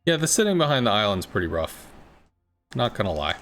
Yeah, the sitting behind the island's pretty rough. Not gonna lie.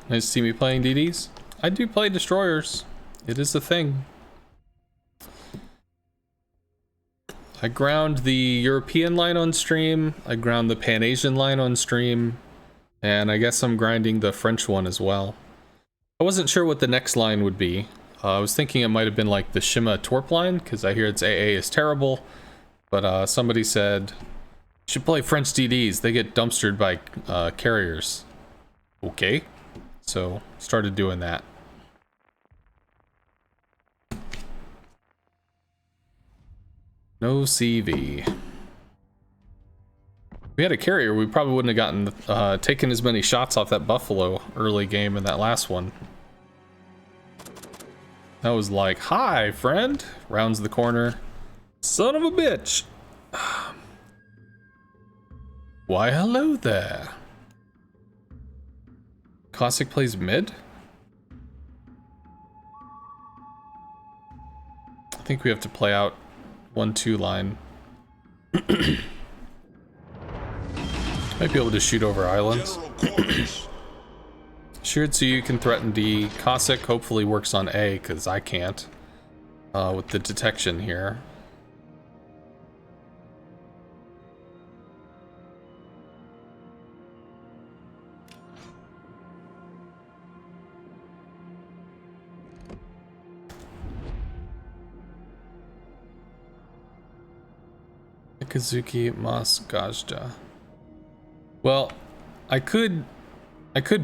Nice to see me playing DDs. I do play destroyers. It is a thing. I ground the European line on stream. I ground the Pan-Asian line on stream. And I guess I'm grinding the French one as well. I wasn't sure what the next line would be. I was thinking it might have been like the Shima Torp line, because I hear its AA is terrible. But somebody said, you should play French DDs. They get dumpstered by carriers. Okay. So, started doing that. No CV. If we had a carrier, we probably wouldn't have gotten taken as many shots off that Buffalo early game in that last one. That was like, hi, friend. Rounds the corner. Son of a bitch. Why, hello there. Cossack plays mid? I think we have to play out 1-2 line. Might be able to shoot over islands. Shiritsu can threaten D. Cossack hopefully works on A, because I can't. With the detection here. Ikazuki Mas Gajda. Well, I could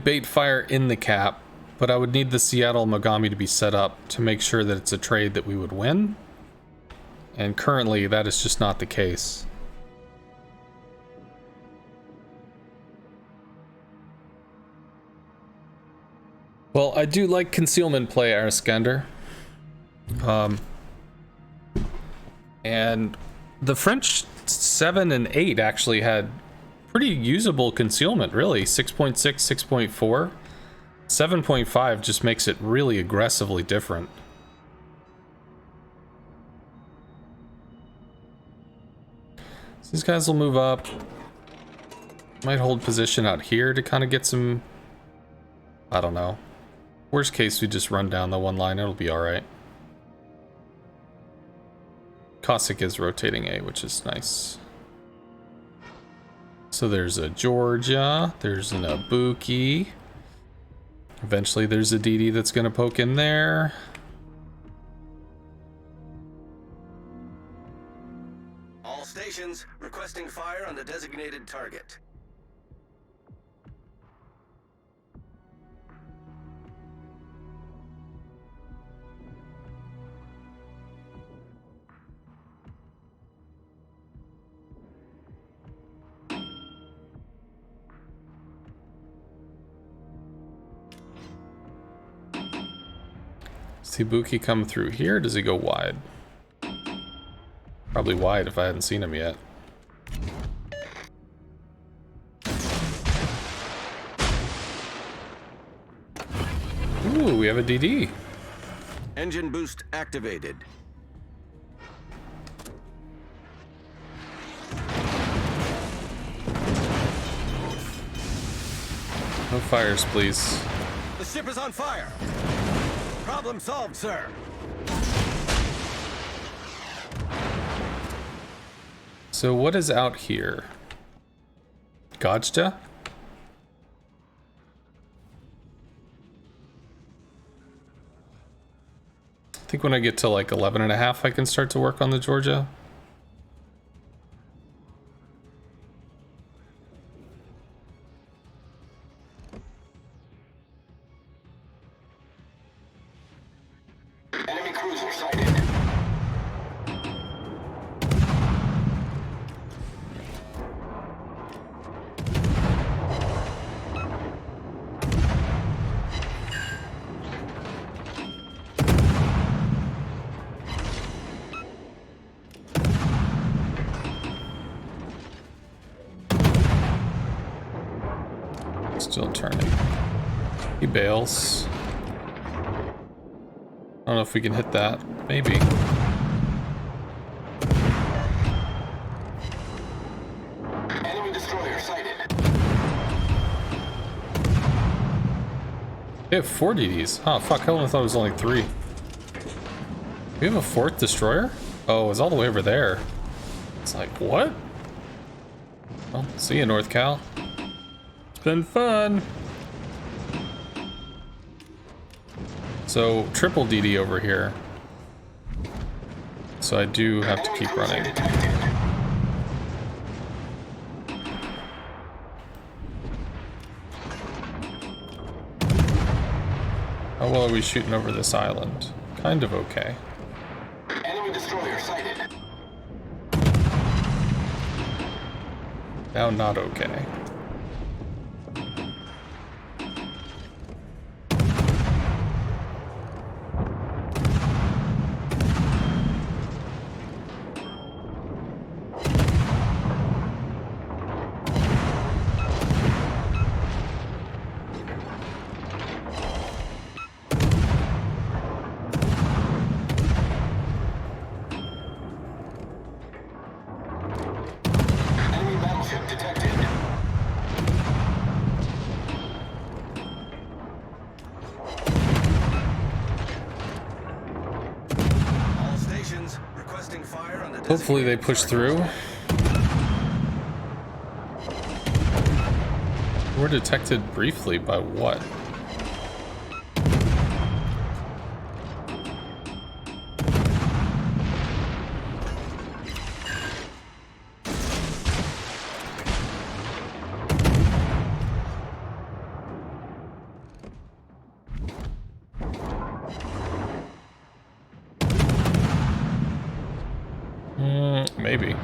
bait fire in the cap, but I would need the Seattle Mogami to be set up to make sure that it's a trade that we would win. And currently, that is just not the case. Well, I do like concealment play, Ariskander. And the French 7 and 8 actually had pretty usable concealment, really. 6.6, 6.4. 7.5 just makes it really aggressively different. So these guys will move up. Might hold position out here to kind of get some... I don't know. Worst case, we just run down the one line. It'll be alright. Cossack is rotating A, which is nice. So there's a Georgia. There's an Ibuki. Eventually there's a DD that's going to poke in there. All stations requesting fire on the designated target. Does Ibuki come through here? Or does he go wide? Probably wide if I hadn't seen him yet. Ooh, we have a DD. Engine boost activated. No fires, please. The ship is on fire. Problem solved, sir. So what is out here? Gajda? I think when I get to like 11 and a half, I can start to work on the Georgia. destroyer sighted. Still turning. He bails. I don't know if we can hit that. Maybe. Enemy destroyer sighted. We have 4 DDs. Oh, fuck. I only thought it was only 3. We have a 4th destroyer? Oh, it's all the way over there. It's like, what? Well, see you, North Cal. It's been fun. So, triple DD over here. So I do have to keep running. How well are we shooting over this island? Kind of okay. Enemy destroyer sighted. Now not okay. Hopefully they push through. We're detected briefly by what? Maybe.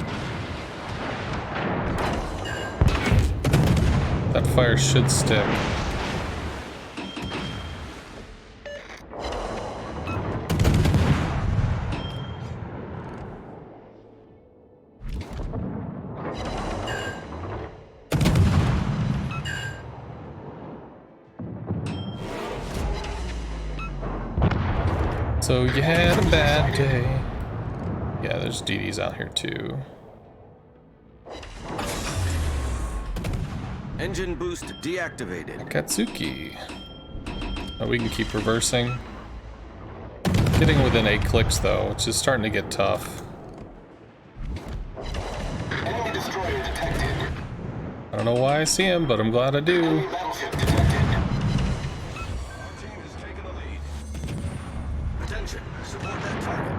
That fire should stick. So you had a bad day. Yeah, there's DDs out here too. Engine boost deactivated. Akatsuki. Oh, we can keep reversing. Getting within 8 clicks though, which is starting to get tough. Enemy destroyer detected. I don't know why I see him, but I'm glad I do. Enemy battleship detected. Our team has taken the lead. Attention, support that target.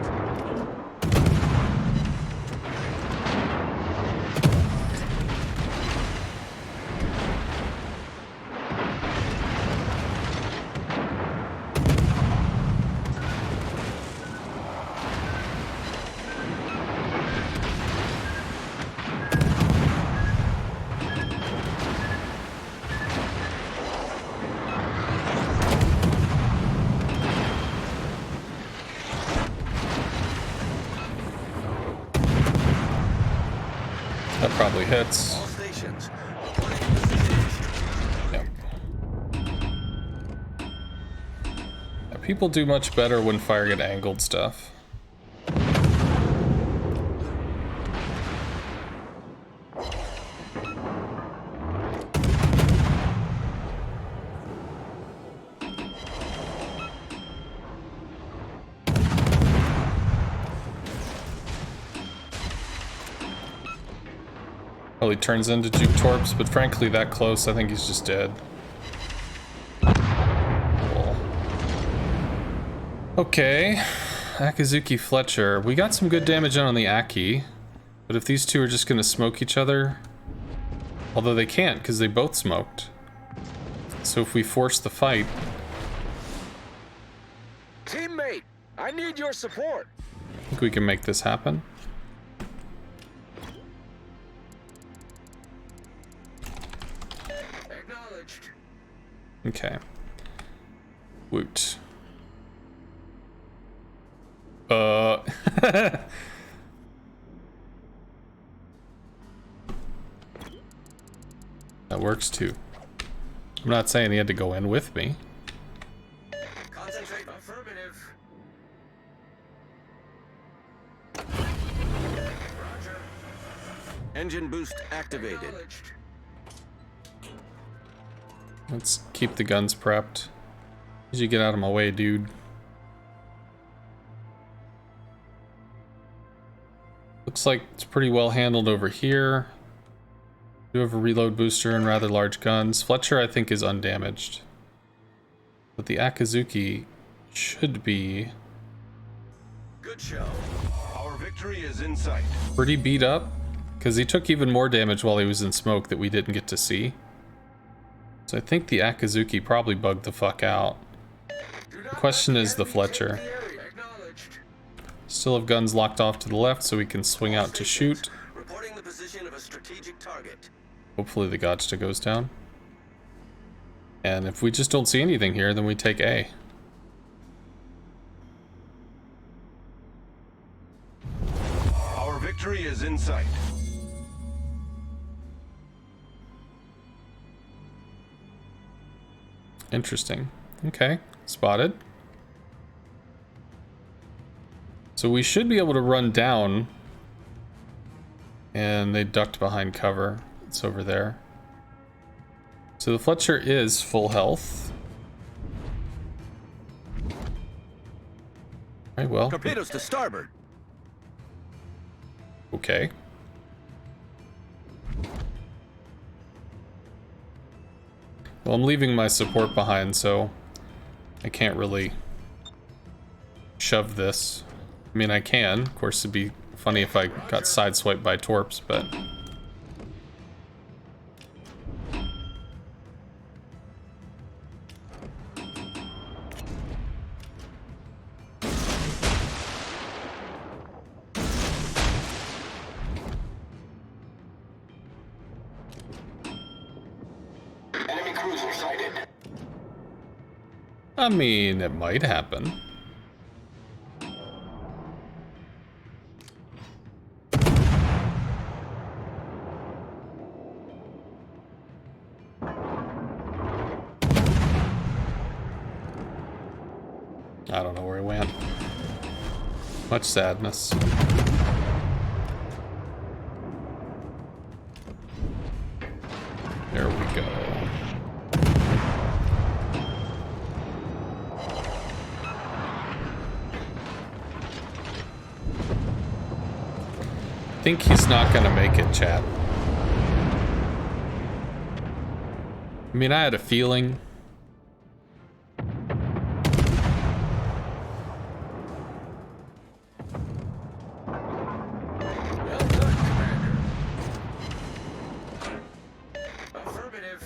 That probably hits. All stations. Yep. Yeah, people do much better when firing at angled stuff. Well, he turns into Juke Torps, but frankly, that close, I think he's just dead. Cool. Okay, Akazuki Fletcher. We got some good damage on the Aki, but if these two are just gonna smoke each other, although they can't because they both smoked. So if we force the fight, Teammate, I need your support. I think we can make this happen. Acknowledged. Okay. Woot. That works too. I'm not saying he had to go in with me. Concentrate. Affirmative. Roger. Engine boost activated. Let's keep the guns prepped. As you get out of my way, dude. Looks like it's pretty well handled over here. Do have a reload booster and rather large guns. Fletcher, I think, is undamaged. But the Akazuki should be Good show. Our victory is in sight. pretty beat up, because he took even more damage while he was in smoke that we didn't get to see. So I think the Akazuki probably bugged the fuck out. The question is the Fletcher. Still have guns locked off to the left so we can swing out to shoot. Reporting the position of a strategic target. Hopefully the Gotcha goes down. And if we just don't see anything here, then we take A. Our victory is in sight. Interesting. Okay, spotted. So we should be able to run down. And they ducked behind cover. It's over there. So the Fletcher is full health. Alright, well. Torpedoes to starboard. Okay. Well, I'm leaving my support behind, so I can't really shove this. I mean, I can. Of course, it'd be funny if I got sideswiped by torps, but... Enemy cruiser sighted. I mean, it might happen. I don't know where he went. Much sadness. There we go. I think he's not gonna make it, chat. I mean, I had a feeling. Well done, Commander. Affirmative.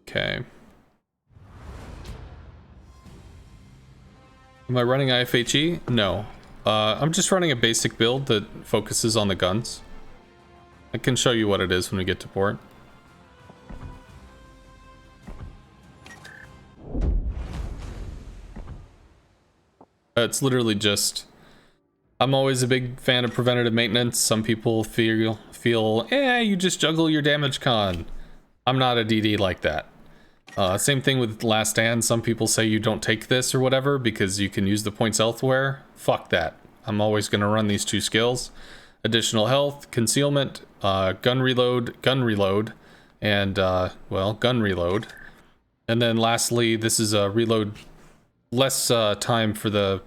Okay. Am I running IFHE? No. I'm just running a basic build that focuses on the guns. I can show you what it is when we get to port. It's literally just... I'm always a big fan of preventative maintenance. Some people feel, you just juggle your damage con. I'm not a DD like that. Same thing with Last Stand. Some people say you don't take this or whatever because you can use the points elsewhere. Fuck that. I'm always going to run these two skills. Additional health, concealment, gun reload, and, well, gun reload. And then lastly, this is a reload, less time for the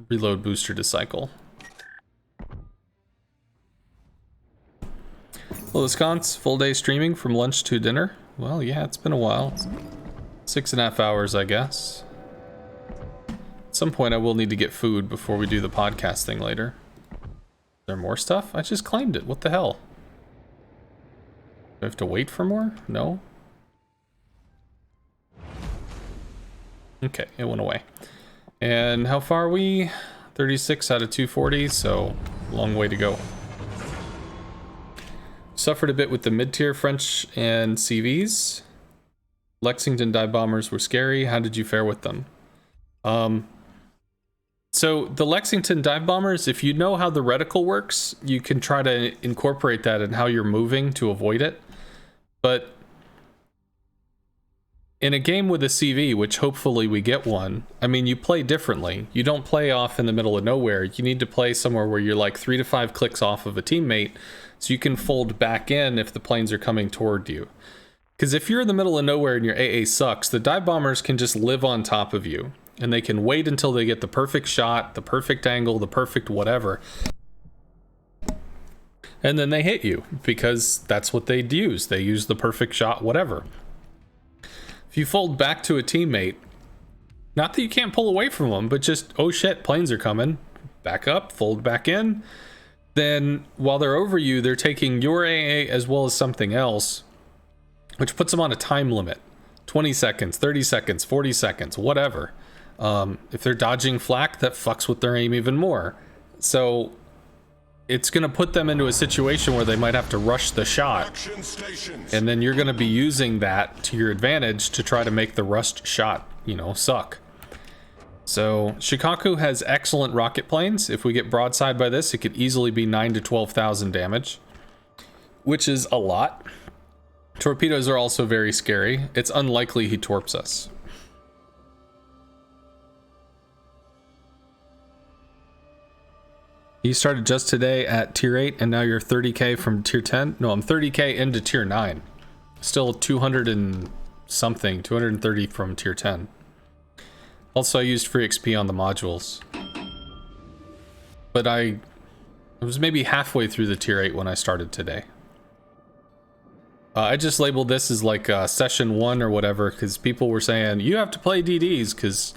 reload booster to cycle. Hello, Wisconsin. Full day streaming from lunch to dinner. Well, yeah, it's been a while. 6.5 hours, I guess. At some point, I will need to get food before we do the podcast thing later. Is there more stuff? I just claimed it. What the hell? Do I have to wait for more? No? Okay, it went away. And how far are we? 36 out of 240, so long way to go. Suffered a bit with the mid-tier French and CVs. Lexington dive bombers were scary. How did you fare with them? So the Lexington dive bombers, if you know how the reticle works, you can try to incorporate that in how you're moving to avoid it. But in a game with a CV, which hopefully we get one, I mean, you play differently. You don't play off in the middle of nowhere. You need to play somewhere where you're like 3 to 5 clicks off of a teammate so you can fold back in if the planes are coming toward you. Because if you're in the middle of nowhere and your AA sucks, the dive bombers can just live on top of you. And they can wait until they get the perfect shot, the perfect angle, the perfect whatever. And then they hit you, because that's what they'd use. They use the perfect shot, whatever. If you fold back to a teammate, not that you can't pull away from them, but just, oh shit, planes are coming. Back up, fold back in. Then while they're over you, they're taking your AA as well as something else, which puts them on a time limit. 20 seconds, 30 seconds, 40 seconds, whatever. If they're dodging flak, that fucks with their aim even more. So it's going to put them into a situation where they might have to rush the shot. And then you're going to be using that to your advantage to try to make the rushed shot, suck. So Shikaku has excellent rocket planes. If we get broadside by this, it could easily be 9,000 to 12,000 damage, which is a lot. Torpedoes are also very scary. It's unlikely he torps us. You started just today at tier 8 and now you're 30k from tier 10? No, I'm 30k into tier 9. Still 200 and something, 230 from tier 10. Also, I used free XP on the modules. But I was maybe halfway through the tier 8 when I started today. I just labeled this as like session 1 or whatever, because people were saying, you have to play DDs because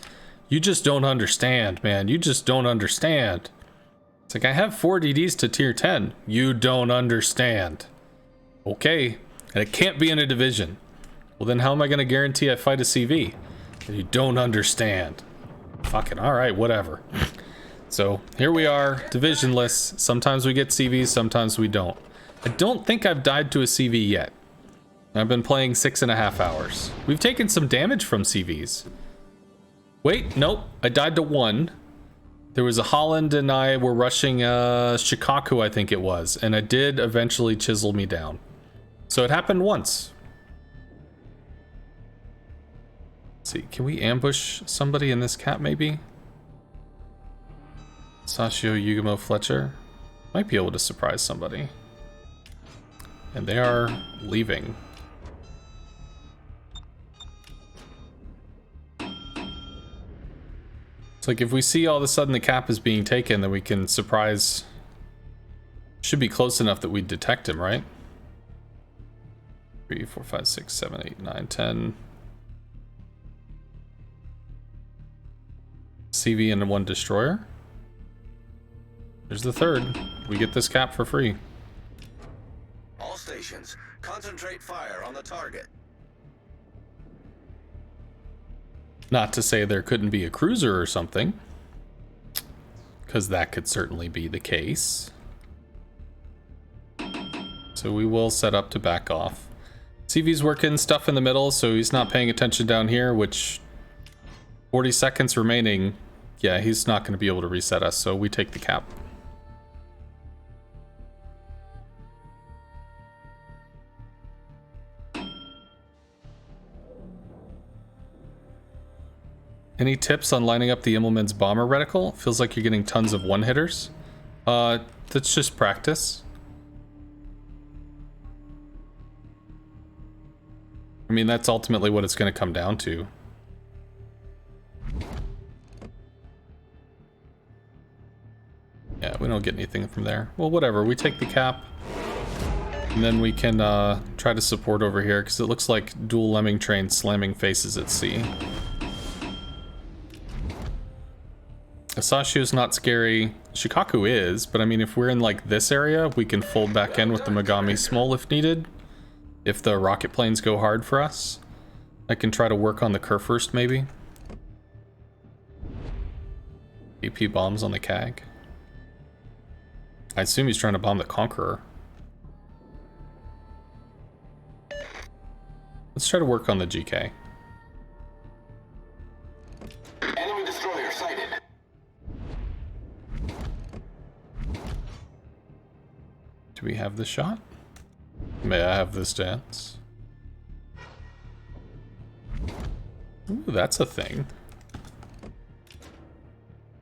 you just don't understand, man. You just don't understand. It's like, I have 4 DDs to tier 10. You don't understand. Okay. And it can't be in a division. Well, then how am I going to guarantee I fight a CV? And you don't understand. Fucking alright, whatever. So, here we are, divisionless. Sometimes we get CVs, sometimes we don't. I don't think I've died to a CV yet. I've been playing 6.5 hours. We've taken some damage from CVs. Wait, nope. I died to 1. There was a Holland and I were rushing Shikaku, I think it was. And it did eventually chisel me down. So it happened once. Let's see, can we ambush somebody in this cap maybe? Sashio Yugamo Fletcher. Might be able to surprise somebody. And they are leaving. It's like if we see all of a sudden the cap is being taken, then we can surprise. Should be close enough that we detect him, right? 3, 4, 5, 6, 7, 8, 9, 10. CV and 1 destroyer. There's the 3rd. We get this cap for free. All stations, concentrate fire on the target. Not to say there couldn't be a cruiser or something, because that could certainly be the case. So we will set up to back off. CV's working stuff in the middle, so he's not paying attention down here, which 40 seconds remaining. Yeah, he's not going to be able to reset us, so we take the cap. Any tips on lining up the Immelmann's bomber reticle? Feels like you're getting tons of one-hitters. That's just practice. I mean, that's ultimately what it's going to come down to. Yeah, we don't get anything from there. Well, whatever. We take the cap. And then we can try to support over here, because it looks like dual lemming train slamming faces at sea. Asashio's not scary. Shikaku is, but I mean, if we're in like this area, we can fold back in with the Megami Small if needed. If the rocket planes go hard for us. I can try to work on the Kurfürst maybe. AP bombs on the CAG. I assume he's trying to bomb the Conqueror. Let's try to work on the GK. Enemy destroyer sighted. Do we have this shot? May I have this dance? Ooh, that's a thing.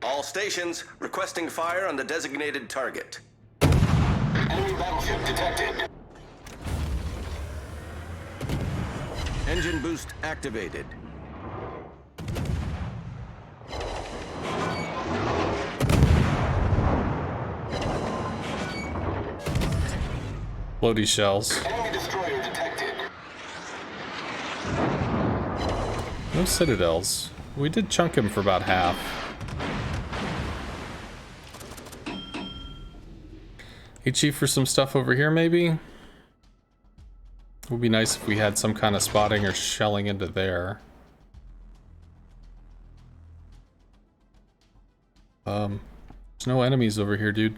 All stations requesting fire on the designated target. Enemy battleship detected. Engine boost activated. Floaty shells. Enemy destroyer detected. No citadels. We did chunk him for about half. HE for some stuff over here, maybe? It would be nice if we had some kind of spotting or shelling into there. There's no enemies over here, dude.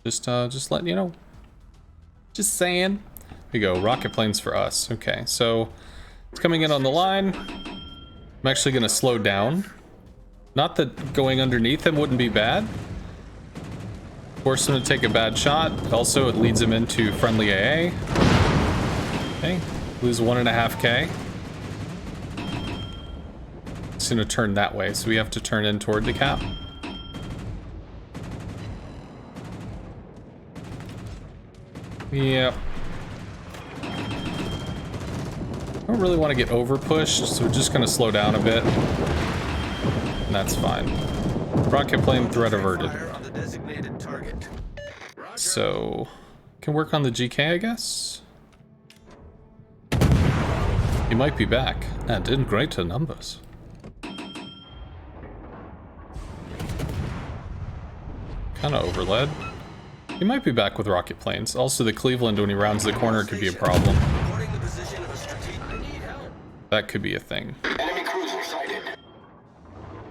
Just letting you know. Just saying. Here we go, rocket planes for us. Okay, so it's coming in on the line. I'm actually gonna slow down. Not that going underneath him wouldn't be bad. Force him to take a bad shot. Also, it leads him into friendly AA. Okay, lose 1.5K. It's gonna turn that way, so we have to turn in toward the cap. Yep. I don't really want to get over pushed, so we're just gonna slow down a bit. And that's fine. Rocket plane threat averted. Fire on the designated target. So, can work on the GK, I guess? He might be back, and in greater numbers. Kinda overled. He might be back with rocket planes. Also, the Cleveland, when he rounds the corner, could be a problem. Reporting the position of a strategic. I need help. That could be a thing. Enemy cruiser sighted.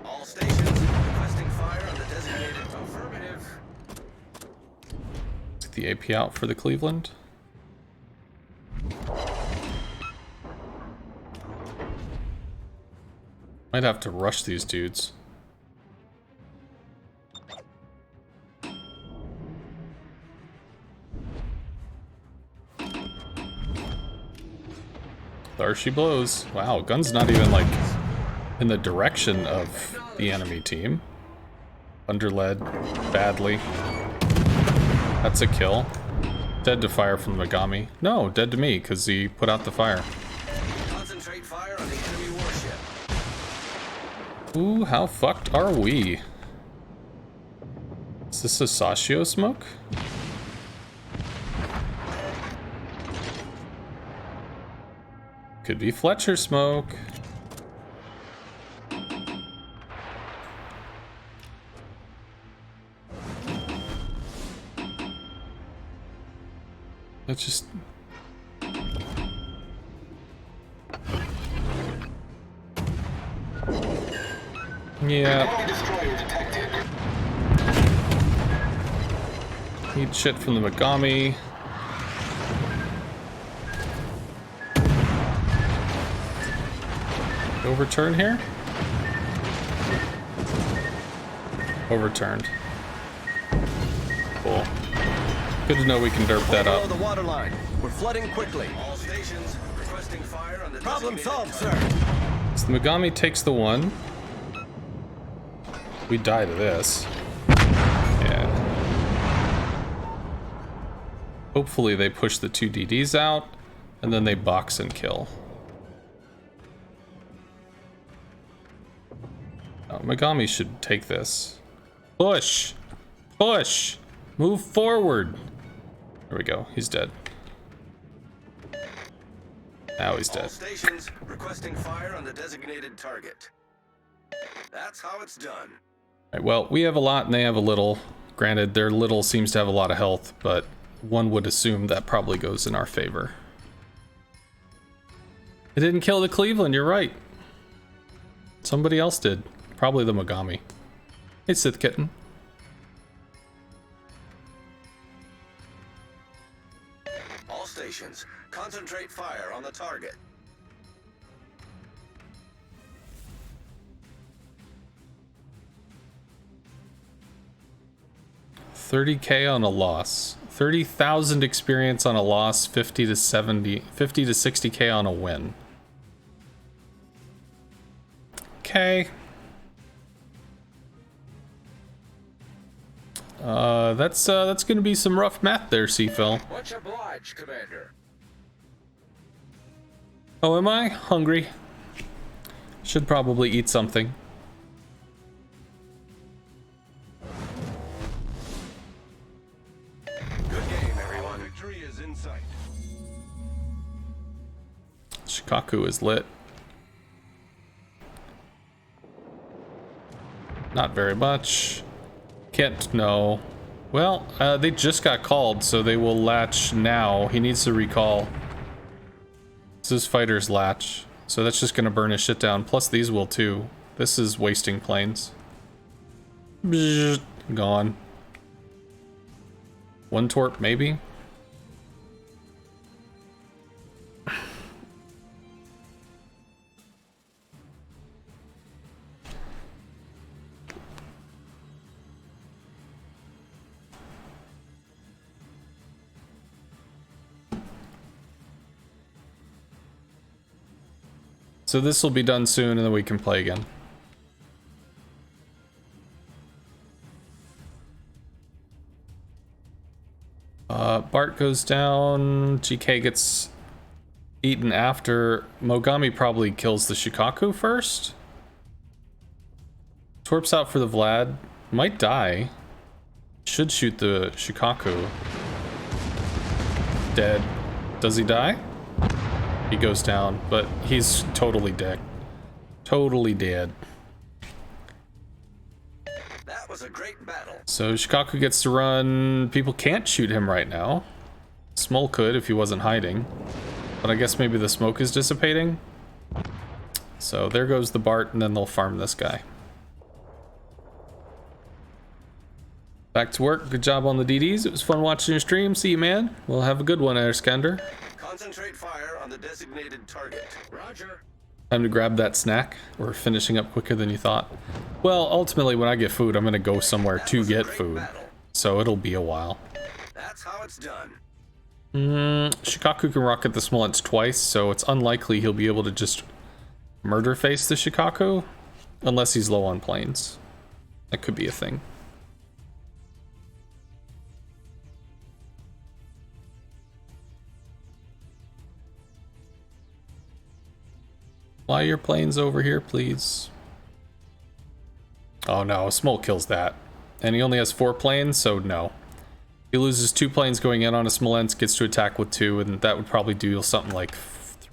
All stations requesting fire on the designated affirmative. Get the AP out for the Cleveland. Might have to rush these dudes. There she blows. Wow, gun's not even like in the direction of the enemy team. Underled badly. That's a kill. Dead to fire from Megami. No, dead to me because he put out the fire. Concentrate fire on the enemy warship. Ooh, how fucked are we? Is this a Sashio smoke? Could be Fletcher smoke. Let's just... Yeah. Enemy destroyer detected. Need shit from the Megami. Overturn here? Overturned. Cool. Good to know we can derp that Below up. the waterline. We're flooding quickly. All stations requesting fire on the problem solved, sir. So the Megami takes the one. We die to this. Yeah. Hopefully they push the 2 DDs out, and then they box and kill. Oh, Megami should take this. Push! Push! Move forward! There we go, he's dead. Now he's All dead. stations requesting fire on the designated target. That's how it's done. Right, well, we have a lot and they have a little. Granted, their little seems to have a lot of health, but one would assume that probably goes in our favor. It didn't kill the Cleveland, you're right. Somebody else did. Probably the Megami. Hey, Sith Kitten. All stations, concentrate fire on the target. 30K on a loss. 30,000 experience on a loss, 50 to 60K on a win. Okay. That's gonna be some rough math there, Seafill. Much obliged, Commander. Oh, am I? Hungry. Should probably eat something. Good game, everyone. Victory is in sight. Shikaku is lit. Not very much. Can't know. Well, they just got called, so they will latch now. He needs to recall. This is fighter's latch, so that's just gonna burn his shit down. Plus these will too. This is wasting planes. Bzz, gone. One torp, maybe? So this will be done soon, and then we can play again. Bart goes down. GK gets eaten after. Mogami probably kills the Shikaku first. Torps out for the Vlad. Might die. Should shoot the Shikaku. Dead. Does he die? He goes down, but he's totally dead. Totally dead. That was a great battle. So Shikaku gets to run. People can't shoot him right now. Smol could if he wasn't hiding. But I guess maybe the smoke is dissipating. So there goes the Bart, and then they'll farm this guy. Back to work. Good job on the DDs. It was fun watching your stream. See you, man. We'll have a good one, Erskander. Concentrate fire on the designated target. Roger. Time to grab that snack. We're finishing up quicker than you thought. Well, ultimately, when I get food, I'm going to go somewhere to get food. So it'll be a while. That's how it's done. Shikaku can rocket the Smolensk twice, so it's unlikely he'll be able to just murder face the Shikaku. Unless he's low on planes. That could be a thing. Fly your planes over here, please. Oh no, Smol kills that. And he only has 4 planes, so no. He loses 2 planes going in on a Smolensk, gets to attack with 2, and that would probably do something like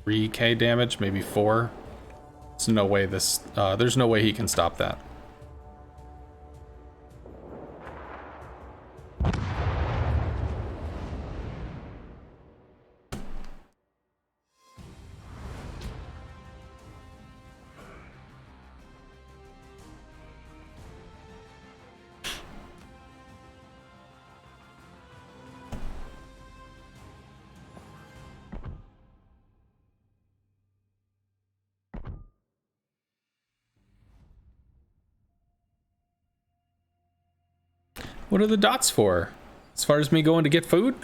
3k damage, maybe 4. There's no way there's no way he can stop that. What are the dots for? As far as me going to get food?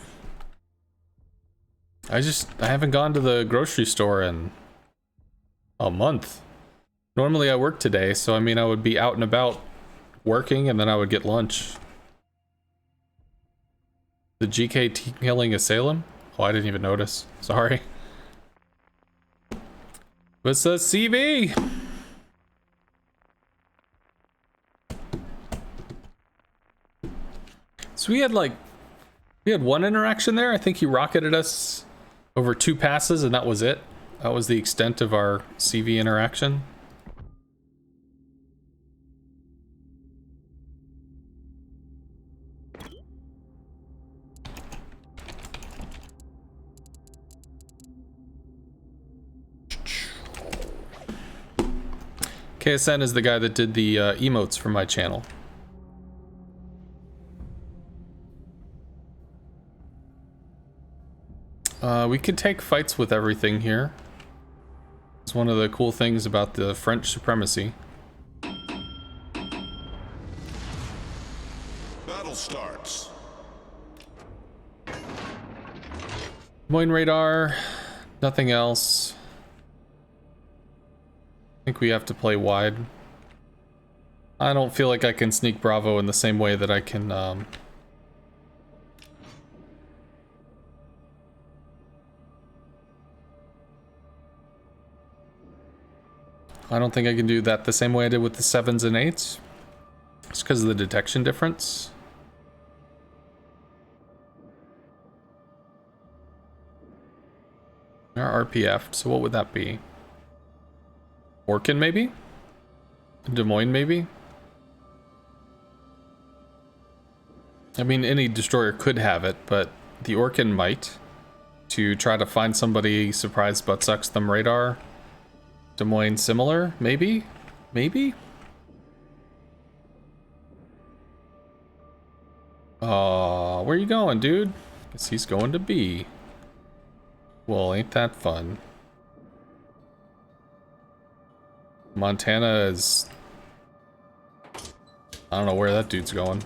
I haven't gone to the grocery store in a month. Normally I work today, so I mean I would be out and about working and then I would get lunch. The GKT killing a Salem? Oh, I didn't even notice. Sorry. What's the CV? So we had 1 interaction there. I think he rocketed us over 2 passes and that was it. That was the extent of our CV interaction. KSN is the guy that did the emotes for my channel. We could take fights with everything here. It's one of the cool things about the French supremacy. Battle starts. Des Moines radar, nothing else. I think we have to play wide. I don't feel like I can sneak Bravo in the same way that I can, I don't think I can do that the same way I did with the 7s and 8s. It's because of the detection difference. Our RPF, so what would that be? Orkin maybe? Des Moines maybe? I mean, any destroyer could have it, but the Orkin might. To try to find somebody surprised but sucks them radar. Des Moines similar? Maybe? Maybe? Oh, where you going, dude? Guess he's going to B. Well, ain't that fun. Montana is... I don't know where that dude's going.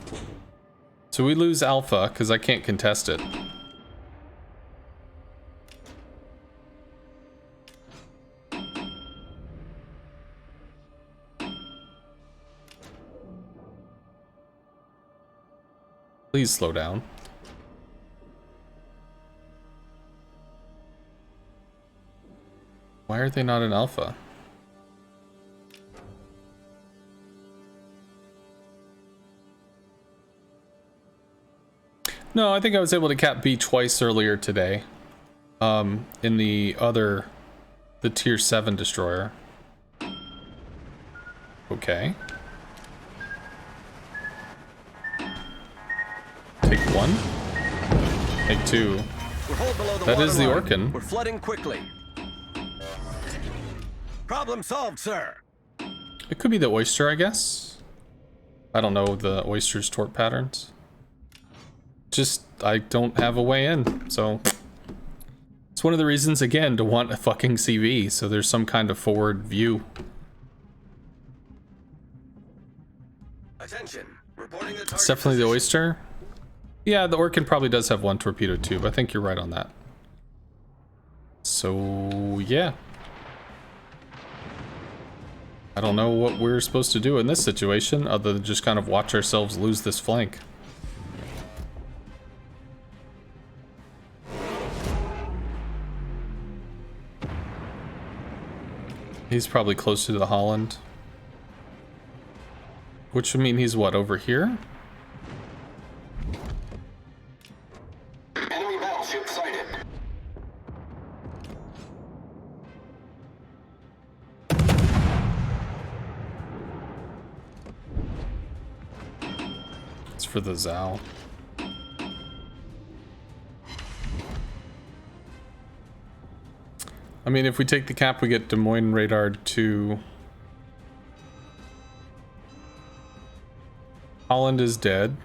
So we lose Alpha, because I can't contest it. Please slow down. Why are they not in Alpha? No, I think I was able to cap B twice earlier today. In the tier 7 destroyer. Okay. Take 1. Take 2. That is the Orkin. We're flooding quickly. Problem solved, sir. It could be the Oyster, I guess. I don't know the Oyster's tort patterns. Just, I don't have a way in, so... It's one of the reasons, again, to want a fucking CV, so there's some kind of forward view. Attention. Reporting the It's definitely the Oyster. Yeah, the Orkin probably does have 1 torpedo tube. I think you're right on that. So, yeah. I don't know what we're supposed to do in this situation, other than just kind of watch ourselves lose this flank. He's probably closer to the Holland. Which would mean he's what, over here? Enemy battleship sighted. It's for the Zao. I mean, if we take the cap, we get Des Moines radar to... Holland is dead.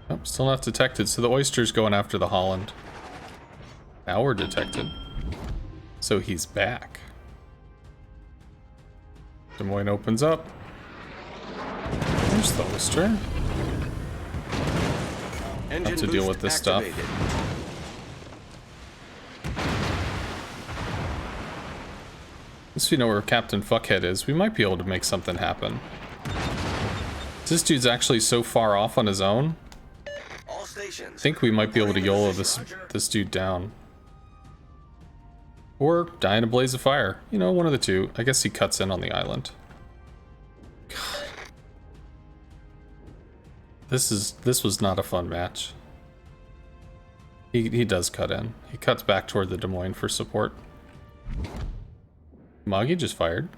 Oh, still not detected, so the Oyster's going after the Holland. Now we're detected. So he's back. Des Moines opens up. There's the Oyster. Have to deal with this stuff. At least we know where Captain Fuckhead is. We might be able to make something happen. This dude's actually so far off on his own. I think we might be able to YOLO this dude down. Or die in a blaze of fire. You know, one of the two. I guess he cuts in on the island. God. This was not a fun match. He does cut in. He cuts back toward the Des Moines for support. Moggy just fired.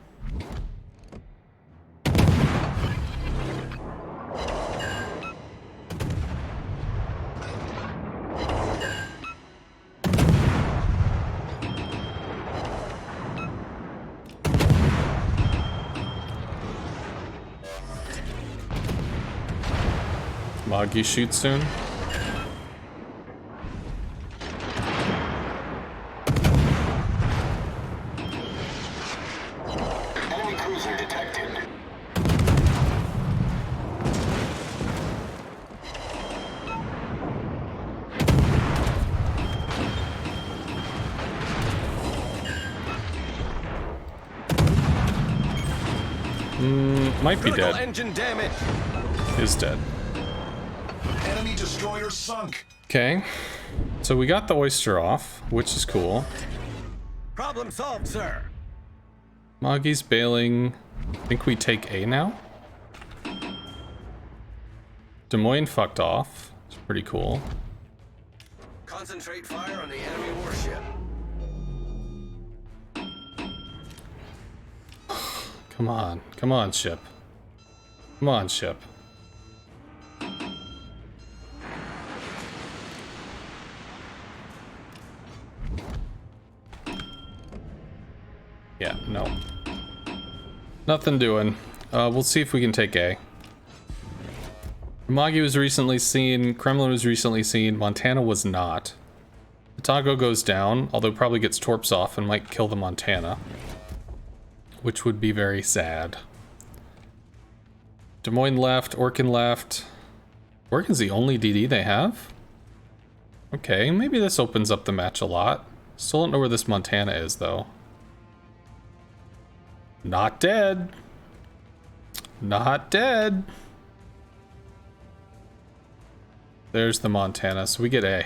Magi shoot soon. Enemy cruiser detected. Might be Critical dead. engine damage. Is dead. Enemy destroyer sunk. Okay. So we got the oyster off, which is cool. Problem solved, sir. Magi's bailing. I think we take A now. Des Moines fucked off. It's pretty cool. Concentrate fire on the enemy warship. Come on. Come on, ship. Come on, ship. Yeah, no. Nothing doing. We'll see if we can take A. Magi was recently seen, Kremlin was recently seen, Montana was not. Otago goes down, although probably gets torps off and might kill the Montana. Which would be very sad. Des Moines left, Orkin left. Orkin's the only DD they have? Okay, maybe this opens up the match a lot. Still don't know where this Montana is, though. Not dead. Not dead. There's the Montana, so we get A.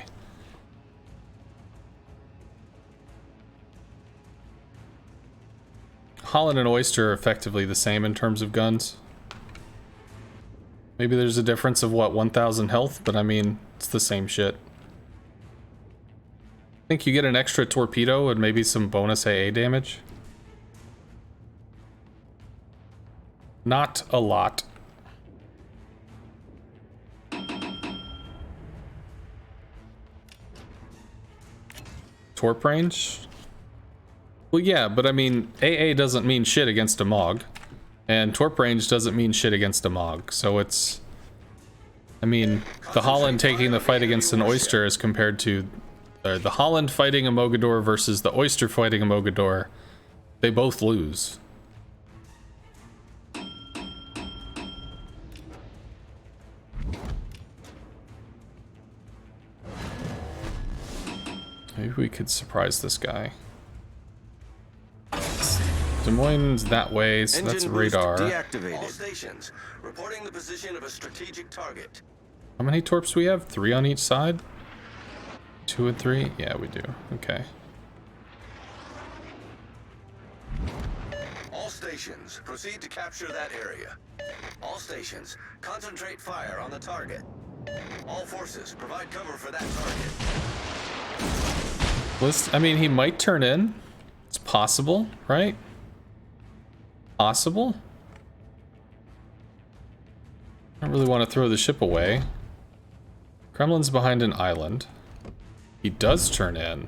Holland and Oyster are effectively the same in terms of guns. Maybe there's a difference of, what, 1,000 health? But I mean, it's the same shit. I think you get an extra torpedo and maybe some bonus AA damage. Not a lot. Torp range? Well, yeah, but I mean, AA doesn't mean shit against a Mog. And Torp range doesn't mean shit against a Mog. So it's... I mean, the Holland taking the fight against an Oyster as compared to... the Holland fighting a Mogador versus the Oyster fighting a Mogador. They both lose. Maybe we could surprise this guy. Des Moines that way, so that's radar. Deactivated. All stations reporting the position of a strategic target. How many torps we have? 3 on each side? 2 and 3? Yeah, we do. Okay. All stations proceed to capture that area. All stations concentrate fire on the target. All forces provide cover for that target. I mean, he might turn in. It's possible, right? Possible? I don't really want to throw the ship away. Kremlin's behind an island. He does turn in.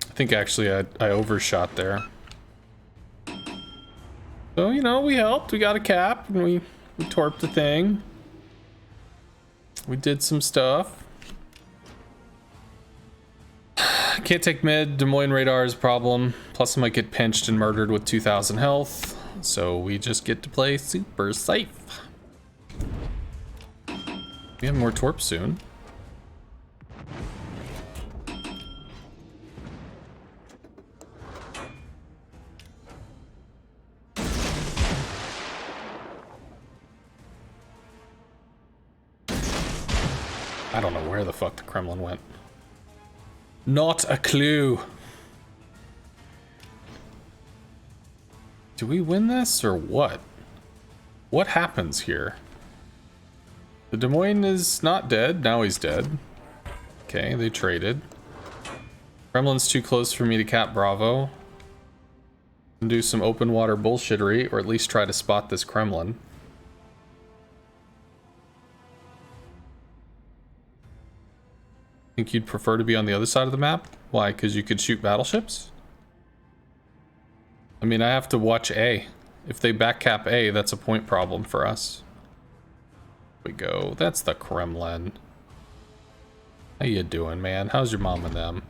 I think actually I overshot there. So, you know, we helped. We got a cap and we torped the thing. We did some stuff. Can't take mid. Des Moines radar is a problem. Plus I might get pinched and murdered with 2,000 health. So we just get to play super safe. We have more torps soon. I don't know where the fuck the Kremlin went. Not a clue. Do we win this or what? What happens here? The Des Moines is not dead. Now he's dead. Okay, they traded. Kremlin's too close for me to cap Bravo. And do some open water bullshittery, or at least try to spot this Kremlin. Think you'd prefer to be on the other side of the map? Why? Because you could shoot battleships? I mean, I have to watch A. If they backcap A, that's a point problem for us. Here we go. That's the Kremlin. How you doing, man? How's your mom and them?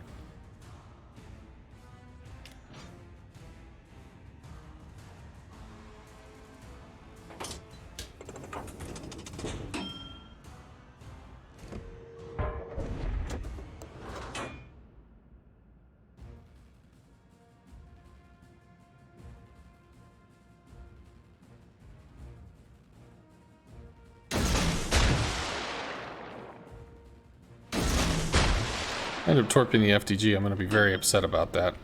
I end up torping the FDG. I'm going to be very upset about that.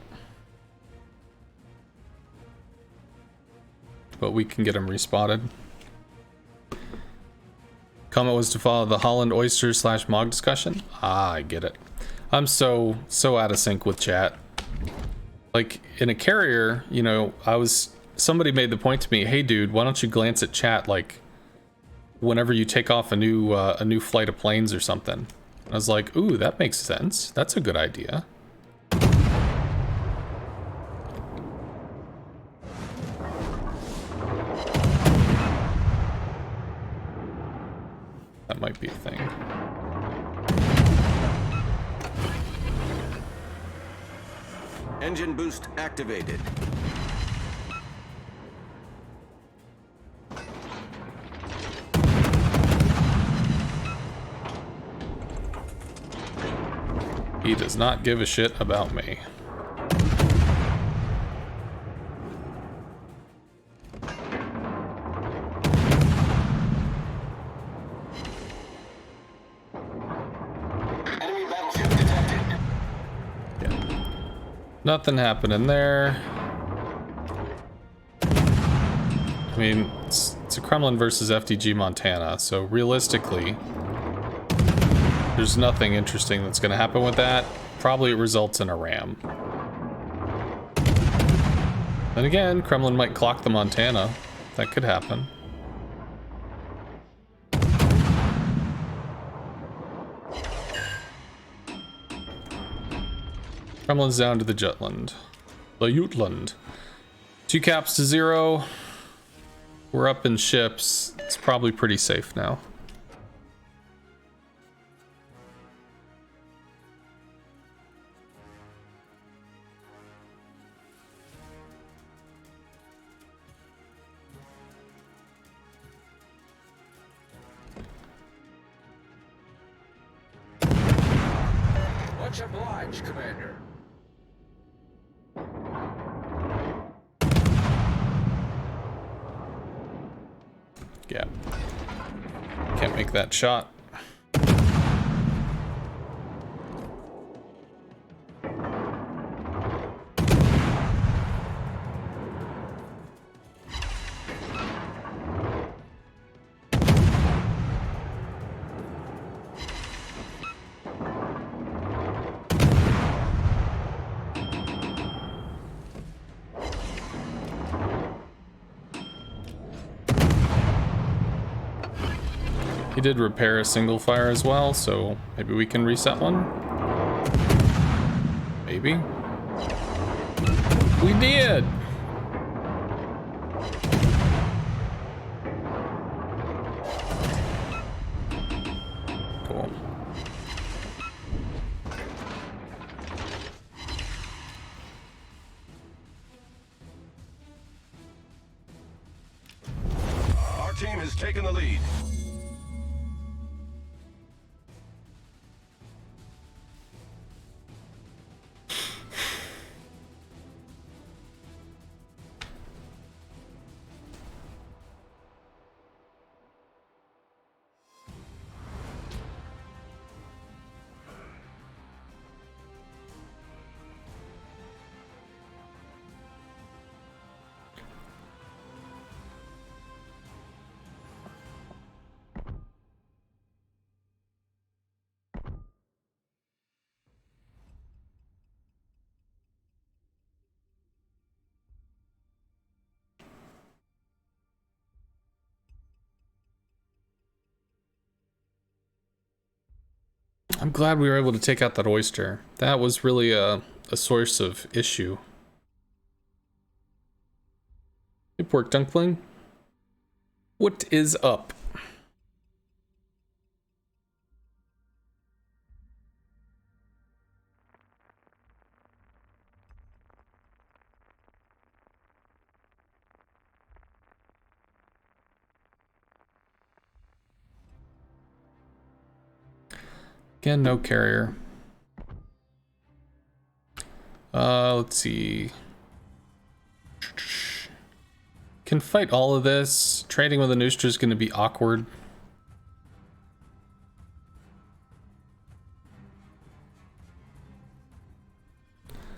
But we can get him respotted. Comment was to follow the Holland Oyster / Mog discussion. Ah, I get it. I'm so out of sync with chat. Like in a carrier, you know, somebody made the point to me, hey dude, why don't you glance at chat like whenever you take off a new flight of planes or something. I was like, ooh, that makes sense. That's a good idea. That might be a thing. Engine boost activated. He does not give a shit about me. Enemy battleship detected. Yeah. Nothing happening there. I mean, it's a Kremlin versus FDG Montana, so realistically, there's nothing interesting that's going to happen with that. Probably it results in a ram. Then again, Kremlin might clock the Montana. That could happen. Kremlin's down to the Jutland. The Jutland. 2 caps to 0. We're up in ships. It's probably pretty safe now. Much obliged, Commander. Yeah. Can't make that shot. He did repair a single fire as well, so maybe we can reset one? Maybe? We did! Cool. Our team has taken the lead. I'm glad we were able to take out that oyster. That was really a source of issue. Good work, Dunkling. What is up? Again, no carrier. Let's see. Can fight all of this. Trading with a Nustra is going to be awkward.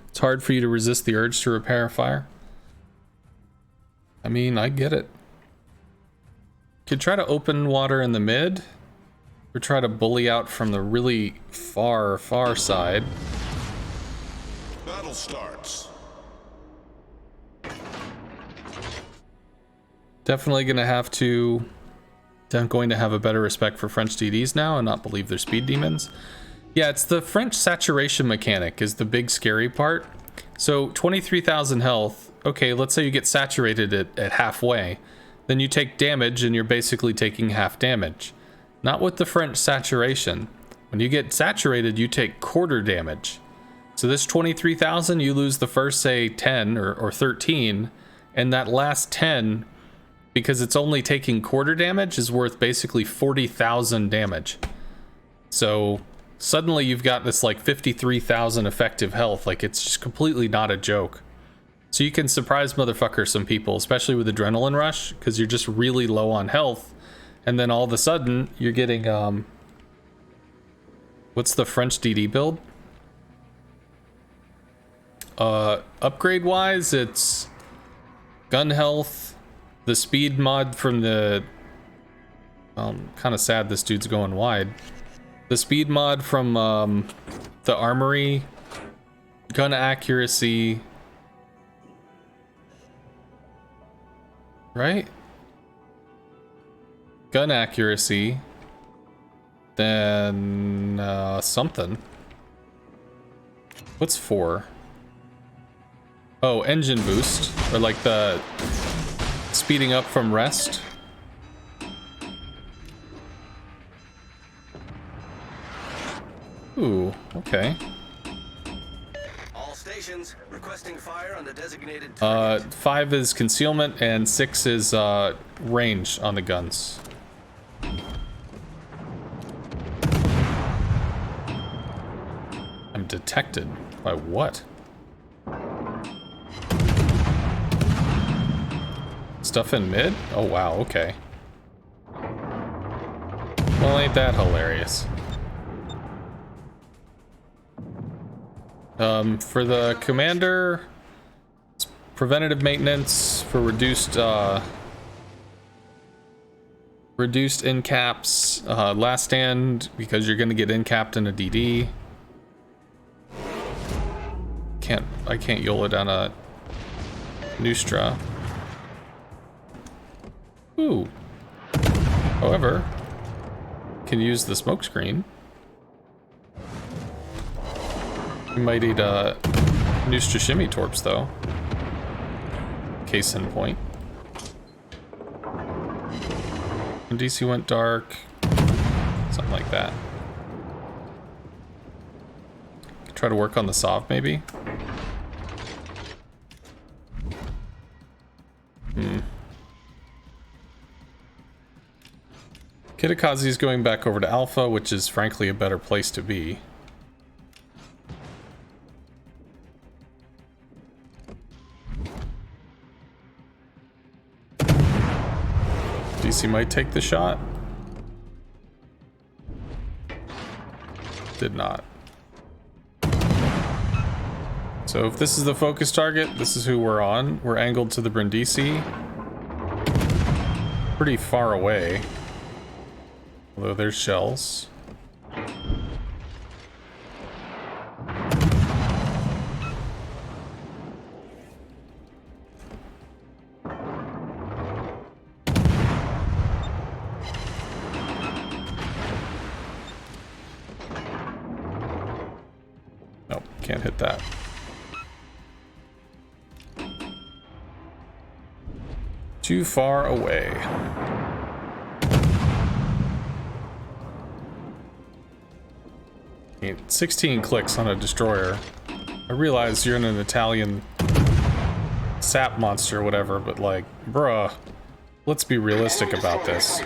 It's hard for you to resist the urge to repair a fire. I mean, I get it. Could try to open water in the mid, or try to bully out from the really far side. Battle starts. Definitely gonna have to. I'm going to have a better respect for French DDs now and not believe they're speed demons. Yeah, it's the French saturation mechanic is the big scary part. So 23,000 health. Okay, let's say you get saturated at halfway. Then you take damage and you're basically taking half damage. Not with the French saturation. When you get saturated, you take quarter damage. So this 23,000, you lose the first, say, 10 or 13, and that last 10, because it's only taking quarter damage, is worth basically 40,000 damage. So suddenly you've got this like 53,000 effective health. Like, it's just completely not a joke. So you can surprise motherfucker some people, especially with Adrenaline Rush, because you're just really low on health. And then all of a sudden, you're getting, what's the French DD build? Upgrade-wise, it's gun health, the speed mod from the... Well, I'm kind of sad this dude's going wide. The speed mod from the armory, gun accuracy... Right? Gun accuracy, then something. What's 4? Oh, engine boost, or like the speeding up from rest. Ooh, okay. All stations requesting fire on the designated target. 5 is concealment and 6 is range on the guns. I'm detected by what? Stuff in mid? Oh wow, okay. Well, ain't that hilarious. For the commander, it's preventative maintenance for reduced in caps. Last stand because you're gonna get in capped in a DD. I can't YOLO down a Nustra. Ooh. However, can use the smoke screen. We might need a Nustra Shimmy Torps though. Case in point. When DC went dark, something like that. Try to work on the Sov maybe. Kitakazi's going back over to Alpha, which is frankly a better place to be. DC might take the shot. Did not. So if this is the focus target, this is who we're on. We're angled to the Brindisi. Pretty far away. Although there's shells. Can't hit that. Too far away. I mean, 16 clicks on a destroyer. I realize you're in an Italian sap monster or whatever, but like, bruh, let's be realistic about this.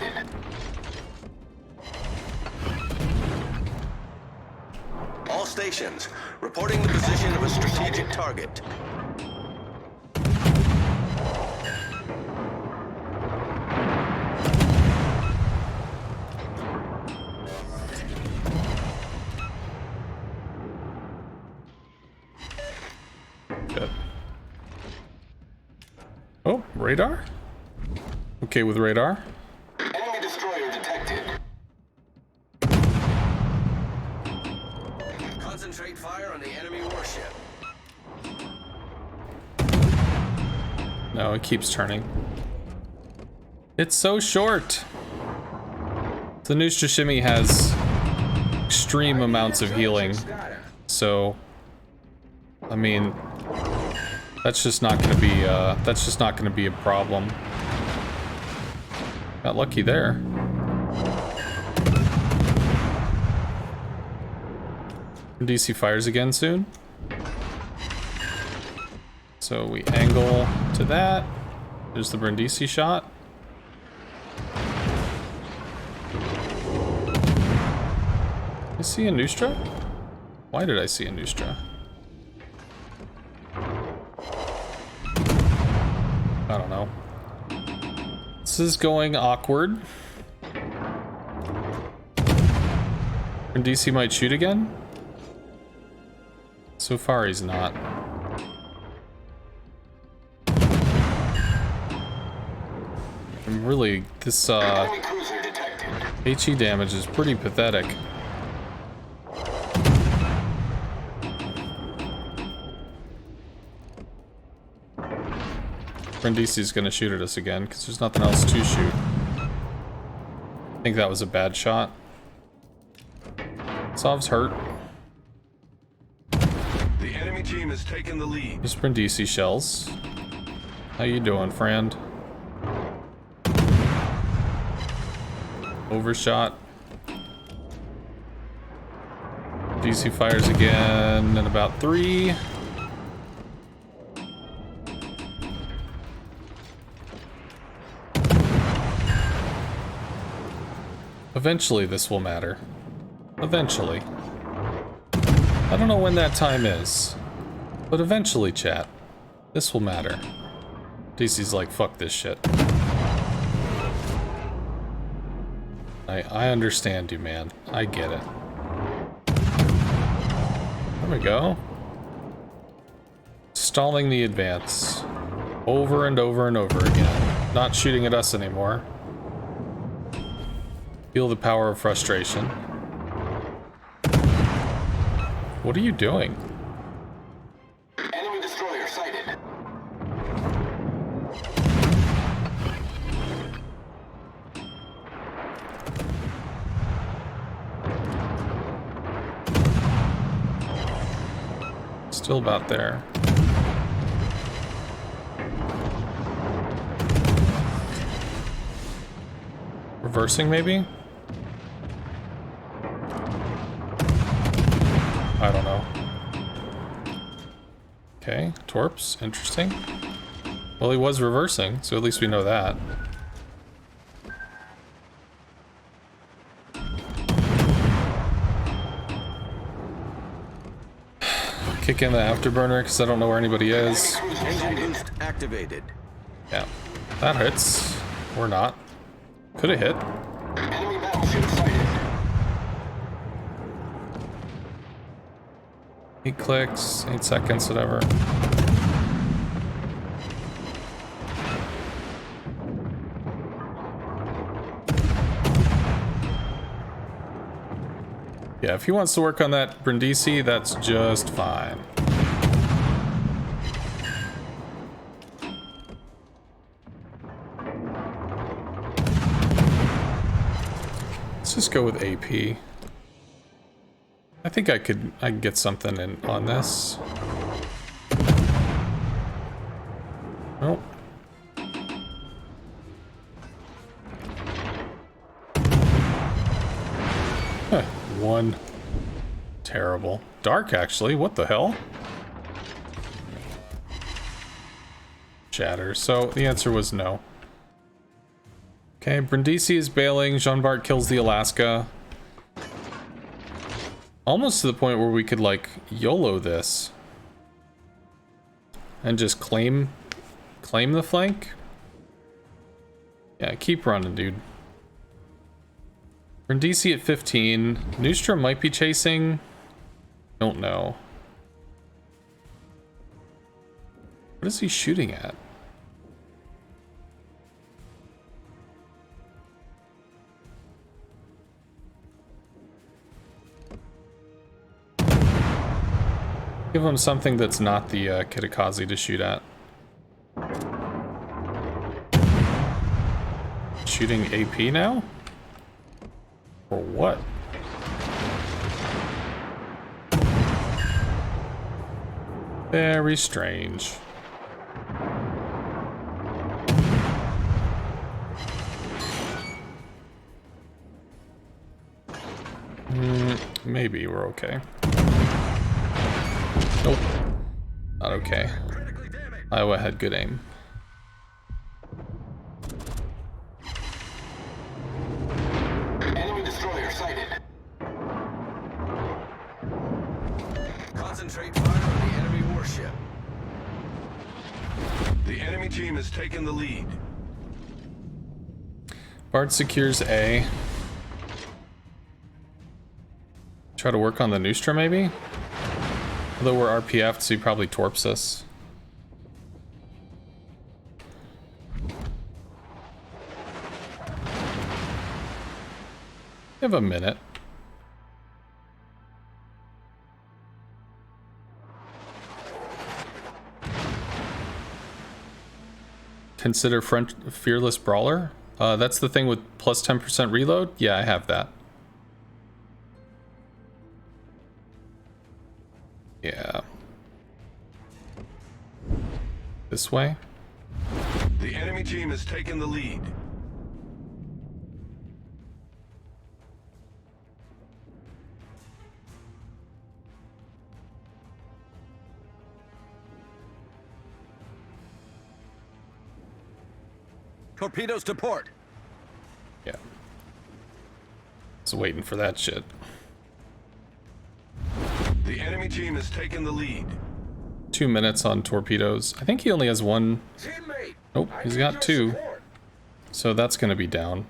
All stations, reporting the position of a strategic target. Good. Oh, radar? Okay with radar. Enemy destroyer detected. Concentrate fire on the enemy warship. No, it keeps turning. It's so short. The new Shishimi has extreme amounts of healing. So, I mean, that's just not gonna be a problem. Got lucky there. DC fires again soon. So we angle to that. There's the Brindisi shot. I see a Nustra? Why did I see a Nustra? I don't know. This is going awkward. Brindisi might shoot again. So far he's not. And really, this HE damage is pretty pathetic. Brindisi's gonna shoot at us again because there's nothing else to shoot. I think that was a bad shot. Sov's hurt. The enemy team has taken the lead. There's Brindisi shells. How you doing, friend? Overshot. DC fires again in about 3. Eventually this will matter. Eventually. I don't know when that time is, but eventually, chat, this will matter. DC's like, fuck this shit. I understand you, man. I get it. There we go. Stalling the advance. Over and over and over again. Not shooting at us anymore. Feel the power of frustration. What are you doing? Enemy destroyer sighted. Still about there. Reversing, maybe? I don't know. Okay, Torps, interesting. Well, he was reversing, so at least we know that. Kick in the afterburner because I don't know where anybody is. Engine boost activated. Yeah, that hits. Or not. Could have hit. Enemy battleship sighted. 8 clicks, 8 seconds, whatever. Yeah, if he wants to work on that Brindisi, that's just fine. Let's just go with AP. I think I can get something in on this. Nope. Huh, one. Terrible. Dark, actually. What the hell? Shatter. So the answer was no. Okay, Brindisi is bailing. Jean Bart kills the Alaska. Almost to the point where we could, like, YOLO this. And just claim the flank. Yeah, keep running, dude. Brindisi at 15. Nustra might be chasing. Don't know. What is he shooting at? Give him something that's not the Kitakazi to shoot at. Shooting AP now? For what? Very strange. Maybe we're okay. Nope. Not okay. Iowa had good aim. Enemy destroyer sighted. Concentrate fire on the enemy warship. The enemy team has taken the lead. Bart secures A. Try to work on the Nustra, maybe? Although we're RPF'd, so he probably torps us. Give a minute. Consider Fearless Brawler? That's the thing with plus 10% reload? Yeah, I have that. Yeah. This way? The enemy team has taken the lead. Torpedoes to port. Yeah. Just waiting for that shit. The enemy team has taken the lead. 2 minutes on torpedoes. I think he only has one. Teammate, Nope, he's got 2. So that's gonna be down.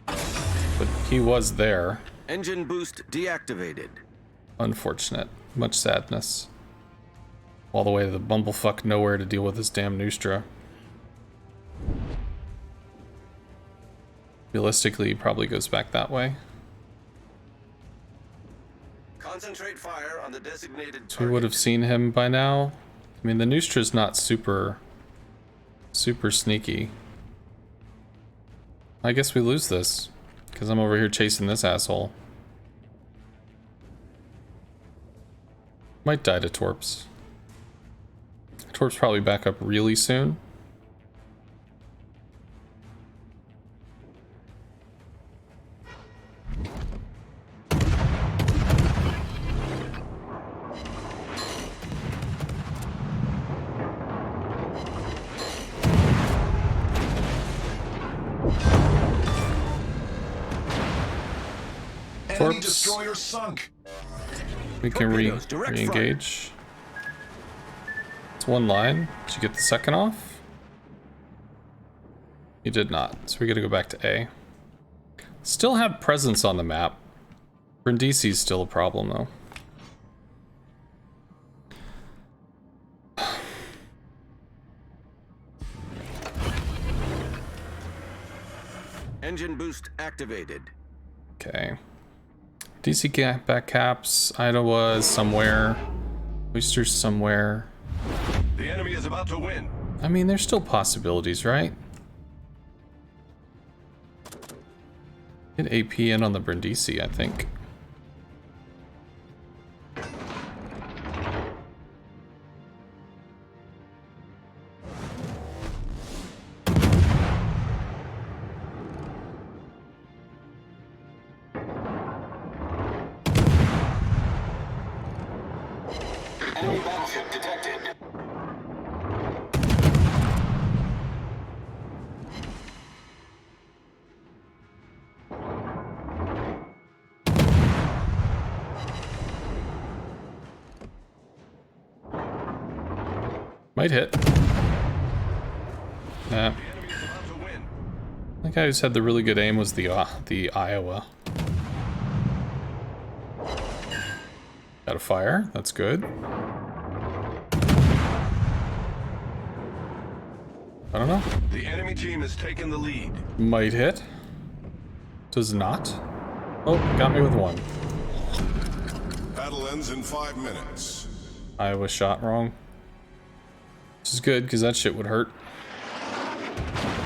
But he was there. Engine boost deactivated. Unfortunate. Much sadness. All the way to the bumblefuck nowhere to deal with this damn Nustra. Realistically, he probably goes back that way. Concentrate fire on the designated target. So we would have seen him by now. I mean, the Nustra's not super sneaky. I guess we lose this, because I'm over here chasing this asshole. Might die to Torps. Torps probably back up really soon. Enemy destroyer sunk. We can re-engage. It's one line. Did you get the second off? You did not, so we gotta go back to A. Still have presence on the map. Brindisi's still a problem though. Engine boost activated. Okay. DC back caps. Iowa is somewhere. Oyster's somewhere. The enemy is about to win. I mean, there's still possibilities, right? Get AP in on the Brindisi, I think. Enemy battleship detected. Might hit. Nah. The guy who's had the really good aim was the Iowa. Got a fire. That's good. I don't know. The enemy team has taken the lead. Might hit. Does not. Oh, got me with one. Battle ends in 5 minutes. Iowa shot wrong. Which is good, because that shit would hurt.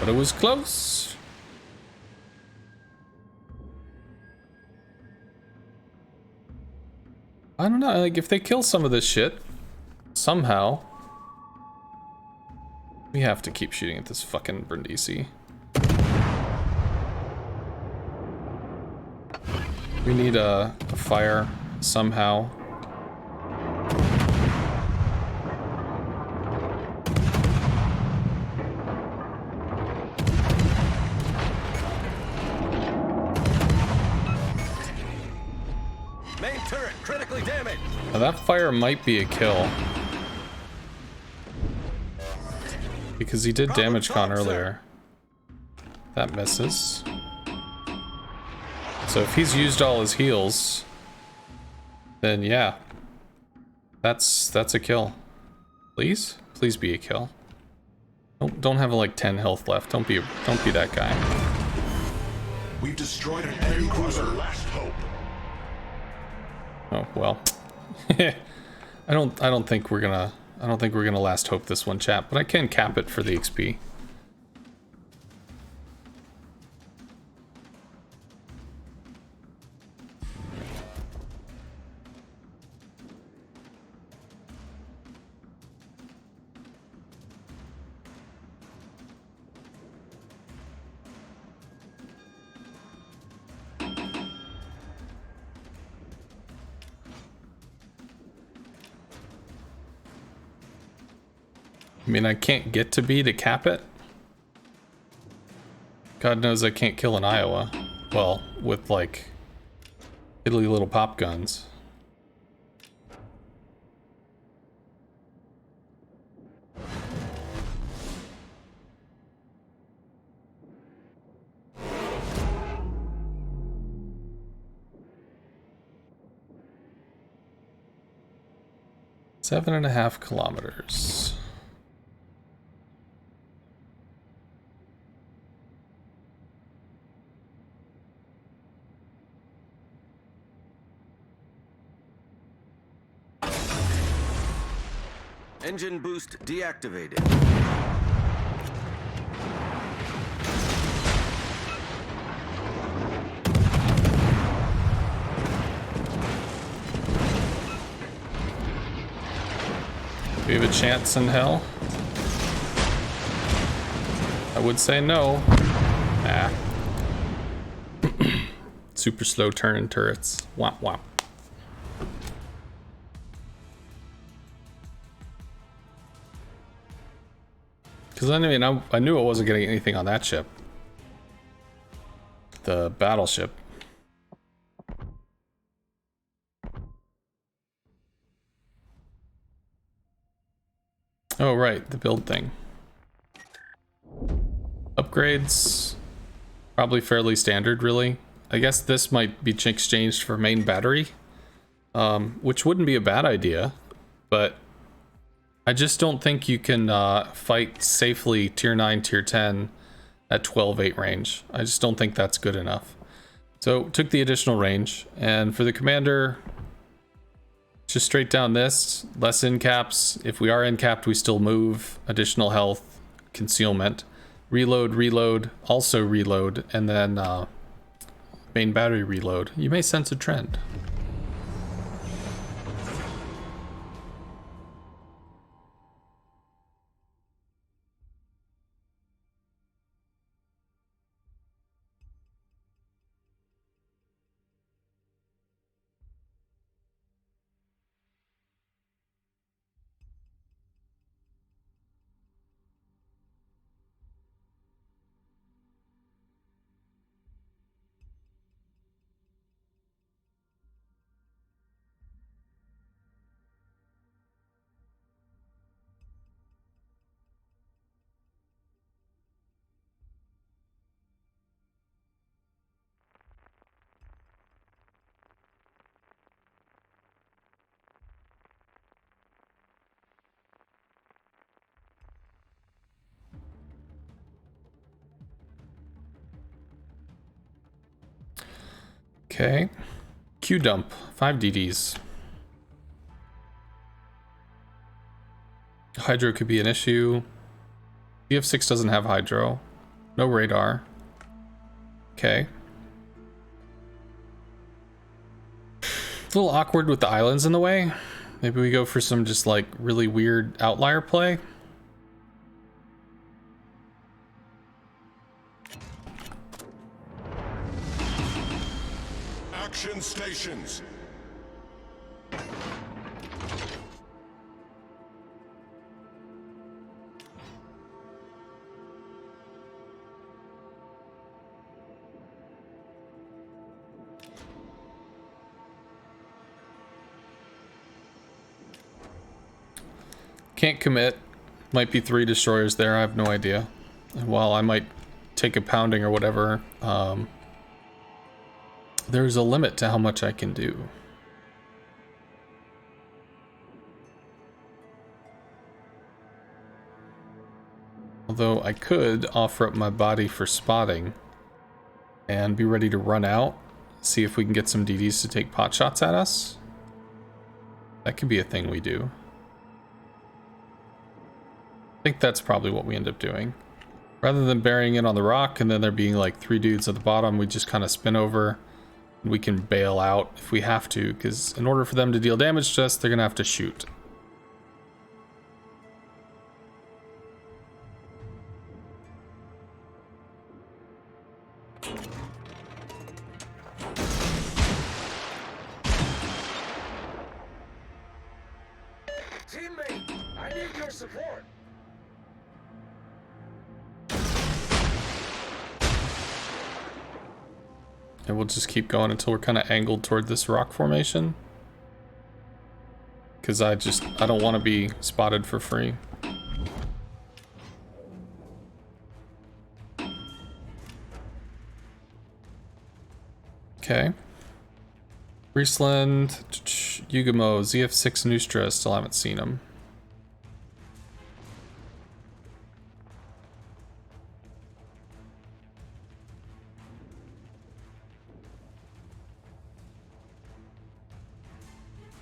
But it was close. I don't know, like, if they kill some of this shit, somehow, we have to keep shooting at this fucking Brindisi. We need a fire somehow. Main turret critically damaged. Now that fire might be a kill. Because he did damage con earlier. That misses. So if he's used all his heals, then yeah. That's a kill. Please? Please be a kill. Don't have like 10 health left. Don't be that guy. We've destroyed an enemy cruiser. Last hope. Oh well. I don't think we're gonna last hope this one, chat, but I can cap it for the XP. I mean, I can't get to B to cap it. God knows I can't kill an Iowa. Well, with like Italy little pop guns. Seven and a half kilometers. Engine boost deactivated. We have a chance in hell. I would say no. Nah. Super slow turning turrets. Womp womp. Because I mean, I knew I wasn't getting anything on that ship. The battleship. Oh, right, the build thing. Upgrades, probably fairly standard, really. I guess this might be exchanged for main battery, which wouldn't be a bad idea, but I just don't think you can fight safely tier 9, tier 10 at 12-8 range. I just don't think that's good enough. So took the additional range, and for the commander, just straight down this, less in caps. If we are in capped, we still move. Additional health, concealment, reload, also reload, and then main battery reload. You may sense a trend. Okay. Q dump, 5 DDs. Hydro could be an issue. DF6 doesn't have hydro. No radar. Okay. A little awkward with the islands in the way. Maybe we go for some just like really weird outlier play. Action stations. Can't commit. Might be 3 destroyers there. I have no idea. While I might take a pounding or whatever, there's a limit to how much I can do. Although I could offer up my body for spotting and be ready to run out, see if we can get some DDs to take pot shots at us. That could be a thing we do. I think that's probably what we end up doing. Rather than burying it on the rock and then there being like 3 dudes at the bottom, we just kind of spin over and we can bail out if we have to, because in order for them to deal damage to us, they're gonna have to shoot. Teammate, I need your support. And we'll just keep going until we're kind of angled toward this rock formation. Because I don't want to be spotted for free. Okay. Friesland, Yugamo, ZF6 Nustra, still haven't seen them.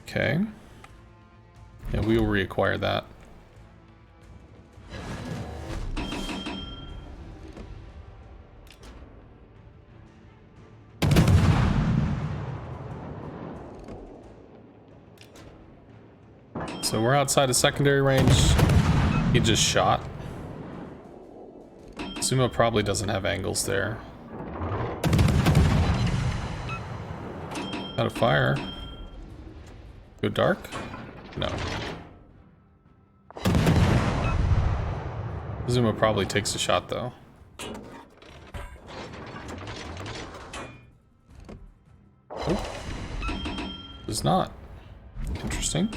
Okay. Yeah, we will reacquire that. So we're outside of secondary range. He just shot. Sumo probably doesn't have angles there. Out of fire. Go dark? No. Zuma probably takes a shot though. Oh. Does not. Interesting.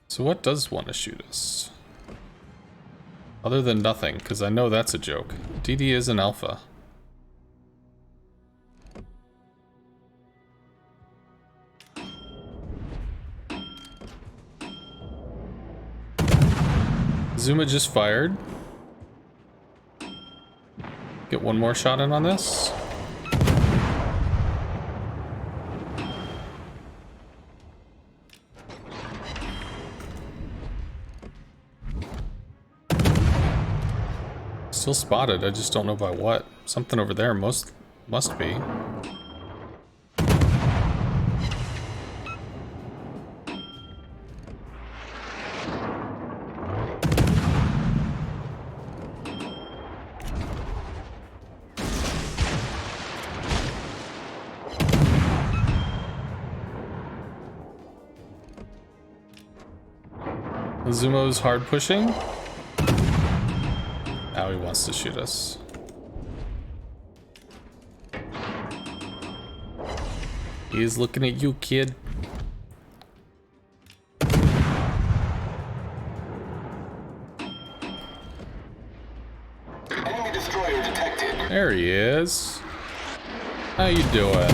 So what does want to shoot us? Other than nothing, because I know that's a joke. DD is an alpha. Zuma just fired. Get one more shot in on this. Still spotted, I just don't know by what. Something over there must be. Zumo's hard pushing. Now he wants to shoot us. He is looking at you, kid. Enemy destroyer detected. There he is. How you doing?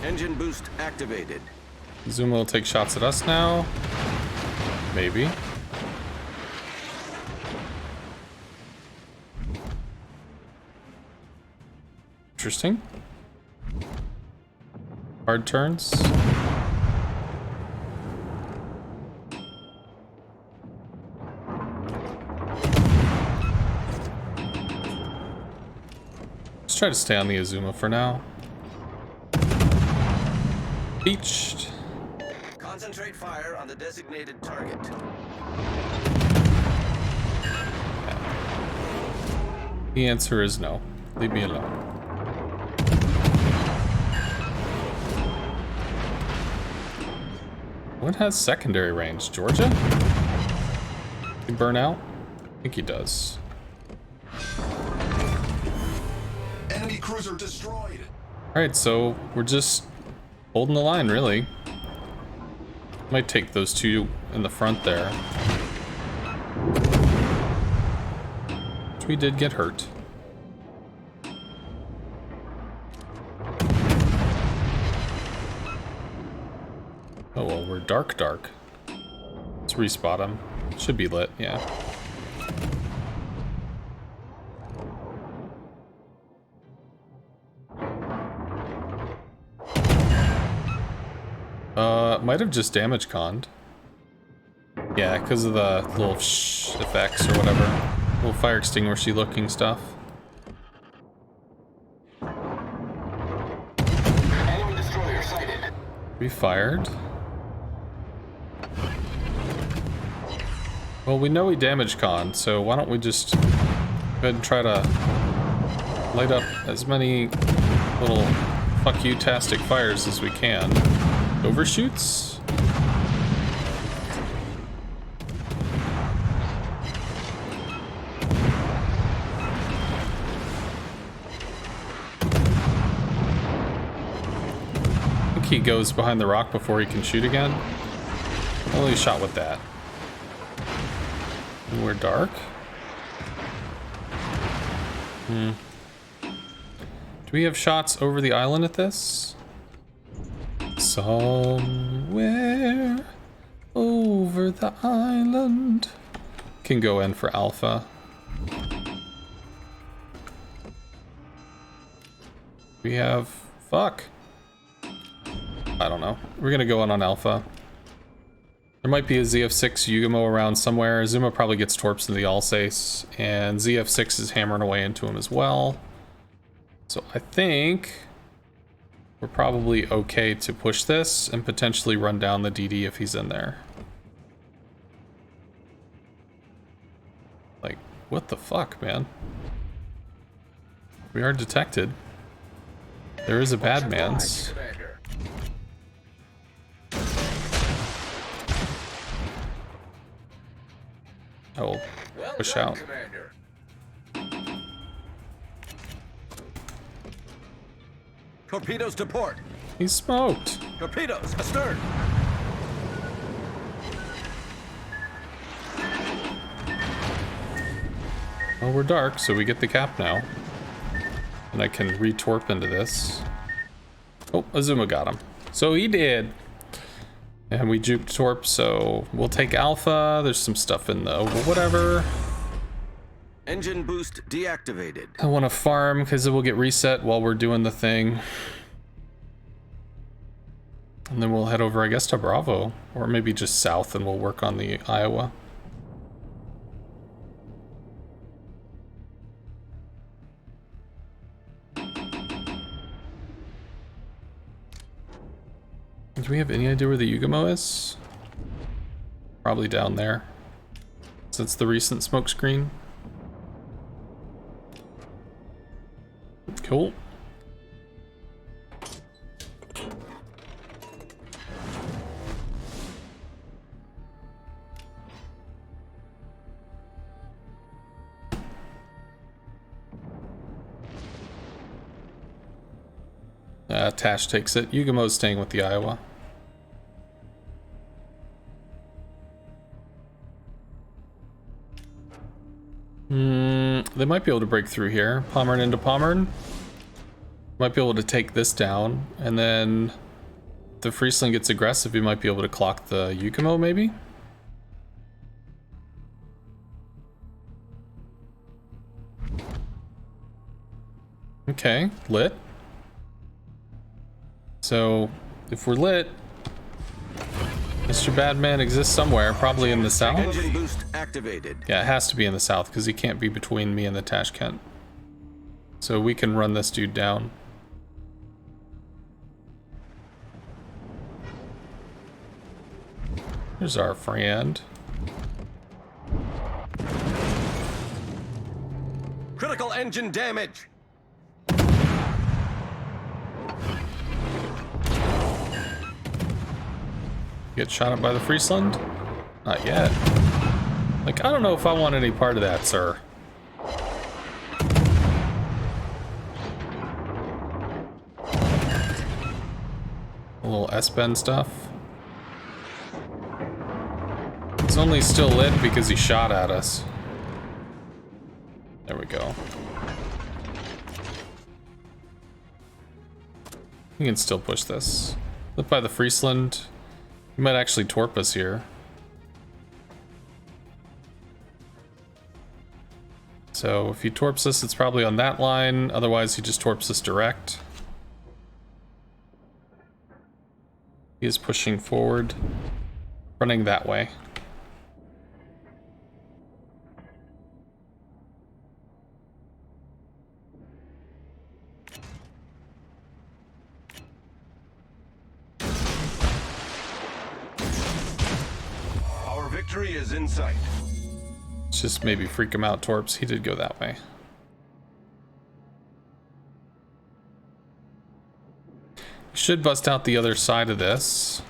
Engine boost activated. Zuma will take shots at us now. Maybe. Interesting. Hard turns. Let's try to stay on the Azuma for now. Beached. Concentrate fire on the designated target. The answer is no. Leave me alone. What has secondary range? Georgia? He burn out? I think he does. Enemy cruiser destroyed. Alright, so we're just holding the line, really. Might take those two in the front there. Which we did get hurt. Oh well, we're dark. Let's respot him. Should be lit, yeah. Might have just damage conned. Yeah, because of the little effects or whatever. Little fire extinguishy looking stuff. Enemy destroyer sighted. We fired. Well, we know we damage con, so why don't we just go ahead and try to light up as many little fuck you-tastic fires as we can. Overshoots? I think he goes behind the rock before he can shoot again. Only shot with that. And we're dark. Do we have shots over the island at this? Somewhere over the island. Can go in for Alpha. We have... fuck. I don't know. We're gonna go in on Alpha. There might be a ZF6 Yugamo around somewhere. Zuma probably gets torps into the Alsace, and ZF6 is hammering away into him as well. So I think we're probably okay to push this and potentially run down the DD if he's in there. Like, what the fuck, man? We are detected. There is a bad man's. I will push out. Commander. Torpedoes to port. He's smoked. Torpedoes astern. Well, we're dark, so we get the cap now. And I can re-torp into this. Oh, Azuma got him. So he did. And we juked torp, so we'll take Alpha. There's some stuff in the whatever. Engine boost deactivated. I want to farm because it will get reset while we're doing the thing. And then we'll head over, I guess, to Bravo. Or maybe just south and we'll work on the Iowa. Do we have any idea where the Yugamo is? Probably down there. Since the recent smoke screen. Cool. Tash takes it. Yugamo's staying with the Iowa. They might be able to break through here. Pommern into Pommern. Might be able to take this down, and then if the Friesland gets aggressive, we might be able to clock the Yukumo, maybe? Okay, lit. So, if we're lit, Mr. Badman exists somewhere, probably in the south. Engine boost activated. Yeah, it has to be in the south, because he can't be between me and the Tashkent. So we can run this dude down. Here's our friend. Critical engine damage. Get shot up by the Friesland? Not yet. Like, I don't know if I want any part of that, sir. A little S-bend stuff. It's only still lit because he shot at us. There we go. We can still push this. Lit by the Friesland. He might actually torp us here. So if he torps us, it's probably on that line. Otherwise, he just torps us direct. He is pushing forward, running that way. Our victory is in sight. Let's just maybe freak him out, torps. He did go that way. Should bust out the other side of this.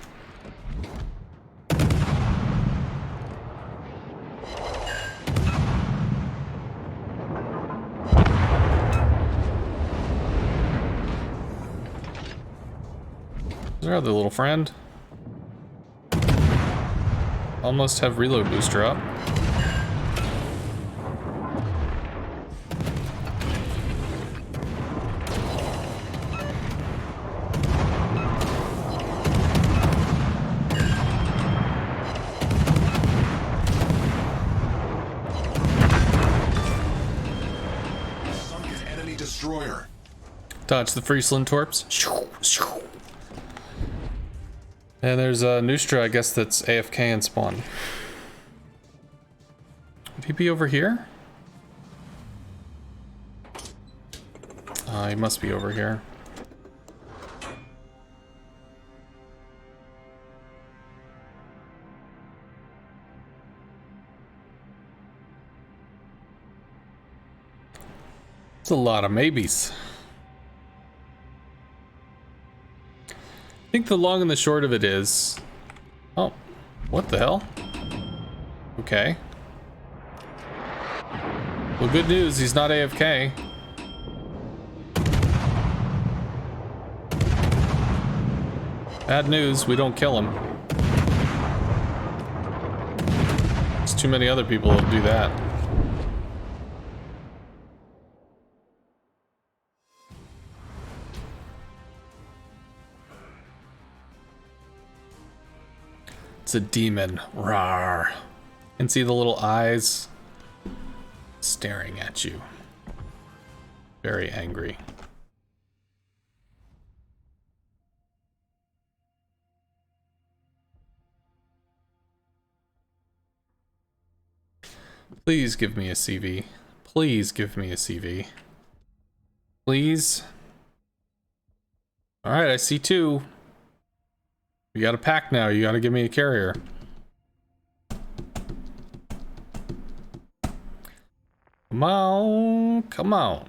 There's our other little friend. Almost have reload booster up. Destroyer. Dodge the Friesland torps. And there's a Nustra, I guess, that's AFK and spawn. Would he be over here? He must be over here. It's a lot of maybes. I think the long and the short of it is... Oh, what the hell? Okay. Well, good news, he's not AFK. Bad news, we don't kill him. There's too many other people who'll do that. It's a demon. Rawr. And see the little eyes staring at you. Very angry. Please give me a CV. Please give me a CV. Please. All right, I see two. You got a pack now. You got to give me a carrier. Come on. Come on.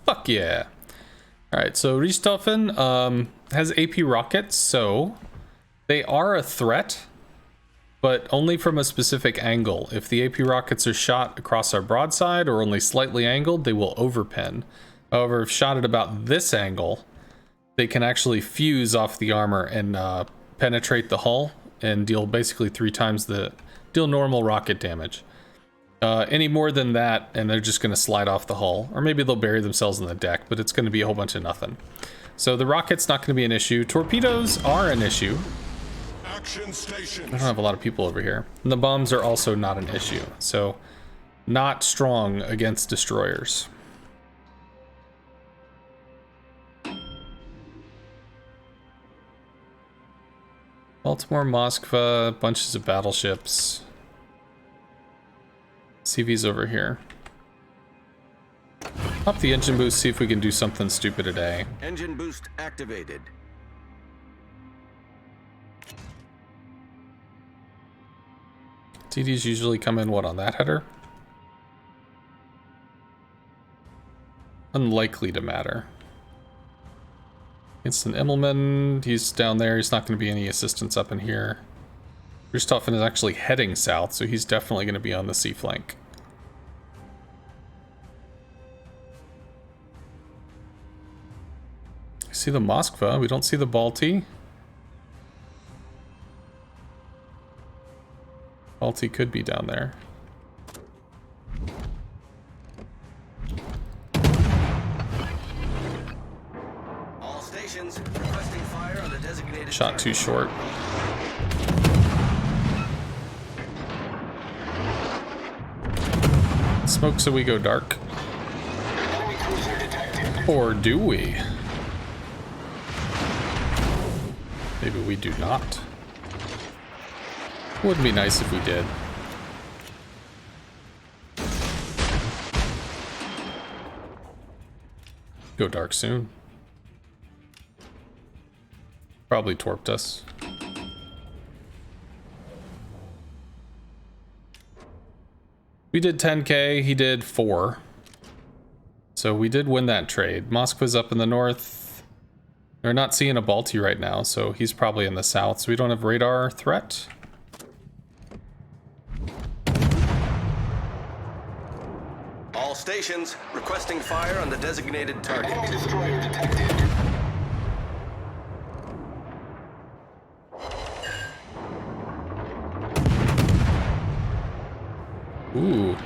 Fuck yeah. Alright, so Richthofen has AP rockets, so they are a threat, but only from a specific angle. If the AP rockets are shot across our broadside or only slightly angled, they will overpin. However, if shot at about this angle, they can actually fuse off the armor and penetrate the hull and deal basically 3 times deal normal rocket damage. Any more than that, and they're just going to slide off the hull. Or maybe they'll bury themselves in the deck, but it's going to be a whole bunch of nothing. So the rocket's not going to be an issue. Torpedoes are an issue. Action stations. I don't have a lot of people over here. And the bombs are also not an issue. So not strong against destroyers. Baltimore, Moskva, bunches of battleships. CV's over here. Pop the engine boost, see if we can do something stupid today. Engine boost activated. TDs usually come in, what, on that header? Unlikely to matter. Instant Immelman, he's down there. He's not going to be any assistance up in here. Richthofen is actually heading south, so he's definitely going to be on the sea flank. I see the Moskva. We don't see the Balti. Balti could be down there. All stations requesting fire on the designated Shot target. too short. Smoke so we go dark. Or do we? Maybe we do not. Wouldn't be nice if we did. Go dark soon. Probably torped us. We did 10k, he did 4. So we did win that trade. Moskva's up in the north. We're not seeing a Balti right now, so he's probably in the south. So we don't have radar threat. All stations requesting fire on the designated target. Destroyer detected. Ooh.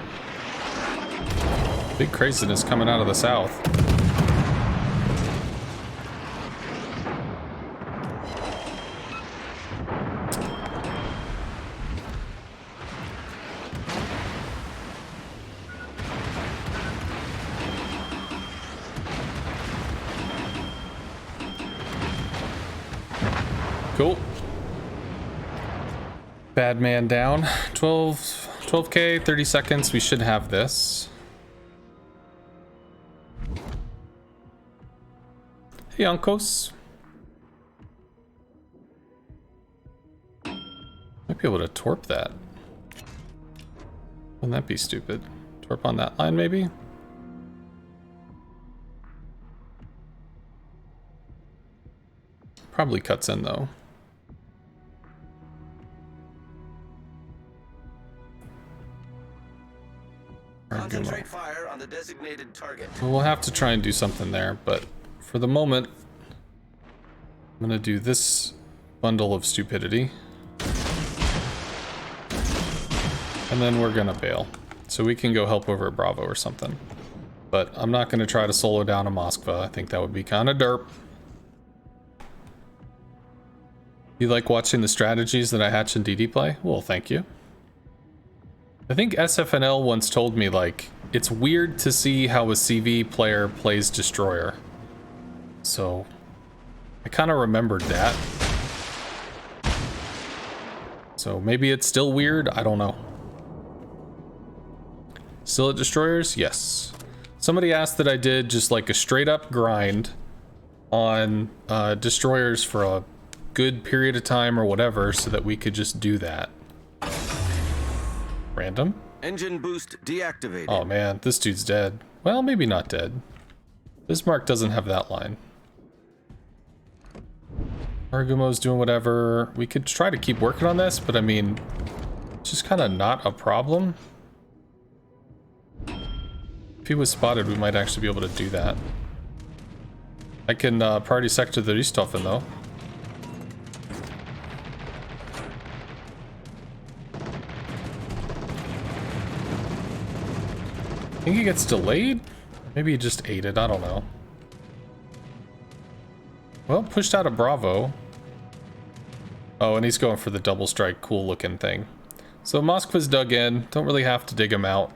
Big craziness coming out of the south. Cool. Bad man down. 12k, 30 seconds. We should have this. Hey, Uncos. Might be able to torp that. Wouldn't that be stupid? Torp on that line, maybe? Probably cuts in, though. Concentrate fire on the designated target. Well, we'll have to try and do something there, but for the moment, I'm gonna do this bundle of stupidity. And then we're gonna bail. So we can go help over at Bravo or something. But I'm not gonna try to solo down a Moskva. I think that would be kind of derp. You like watching the strategies that I hatch and DD play? Well, thank you. I think SFNL once told me, like, it's weird to see how a CV player plays Destroyer. So, I kind of remembered that. So, maybe it's still weird? I don't know. Still at Destroyers? Yes. Somebody asked that I did just like a straight up grind on Destroyers for a good period of time or whatever so that we could just do that. Random? Engine boost deactivated. Oh man, this dude's dead. Well, maybe not dead. Bismarck doesn't have that line. Argumo's doing whatever. We could try to keep working on this, but I mean, it's just kind of not a problem. If he was spotted, we might actually be able to do that. I can party sector the Richthofen though. I think he gets delayed? Maybe he just ate it, I don't know. Well, pushed out a Bravo. Oh, and he's going for the double strike, cool looking thing. So Moskva's dug in, don't really have to dig him out.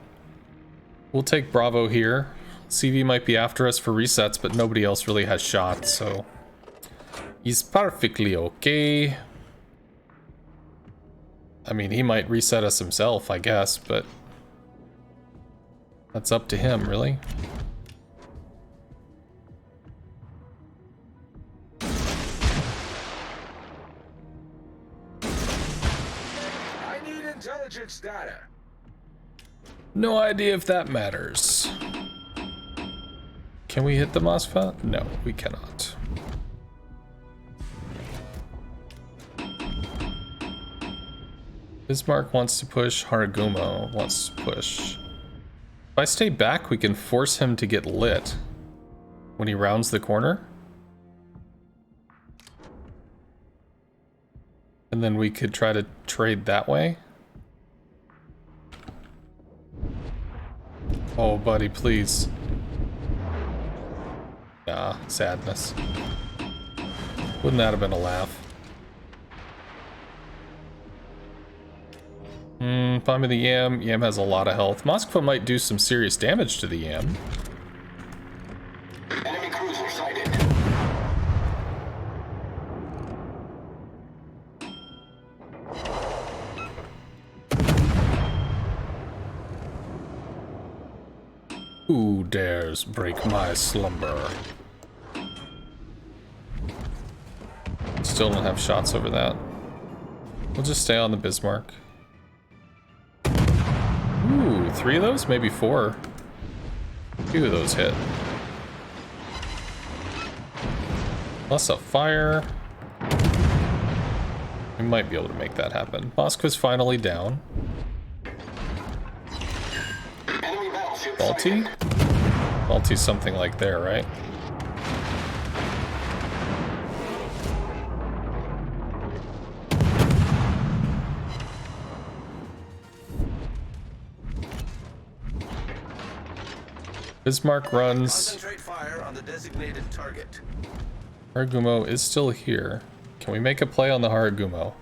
We'll take Bravo here. CV might be after us for resets, but nobody else really has shots, so he's perfectly okay. I mean, he might reset us himself, I guess, but that's up to him, really. I need intelligence data. No idea if that matters. Can we hit the Moskva? No, we cannot. Bismarck wants to push, Haragumo wants to push. If I stay back, we can force him to get lit when he rounds the corner. And then we could try to trade that way. Oh, buddy, please. Nah, sadness. Wouldn't that have been a laugh? Find me the Yam. Yam has a lot of health. Moskva might do some serious damage to the Yam. Enemy cruiser sighted. Who dares break my slumber? Still don't have shots over that. We'll just stay on the Bismarck. Ooh, 3 of those? Maybe 4. 2 of those hit. Plus a fire. We might be able to make that happen. Moskva's finally down. Enemy battleship Balti? sighted. Balti's something like there, right? Bismarck runs. Concentrate fire on the designated target. Haragumo is still here. Can we make a play on the Haragumo?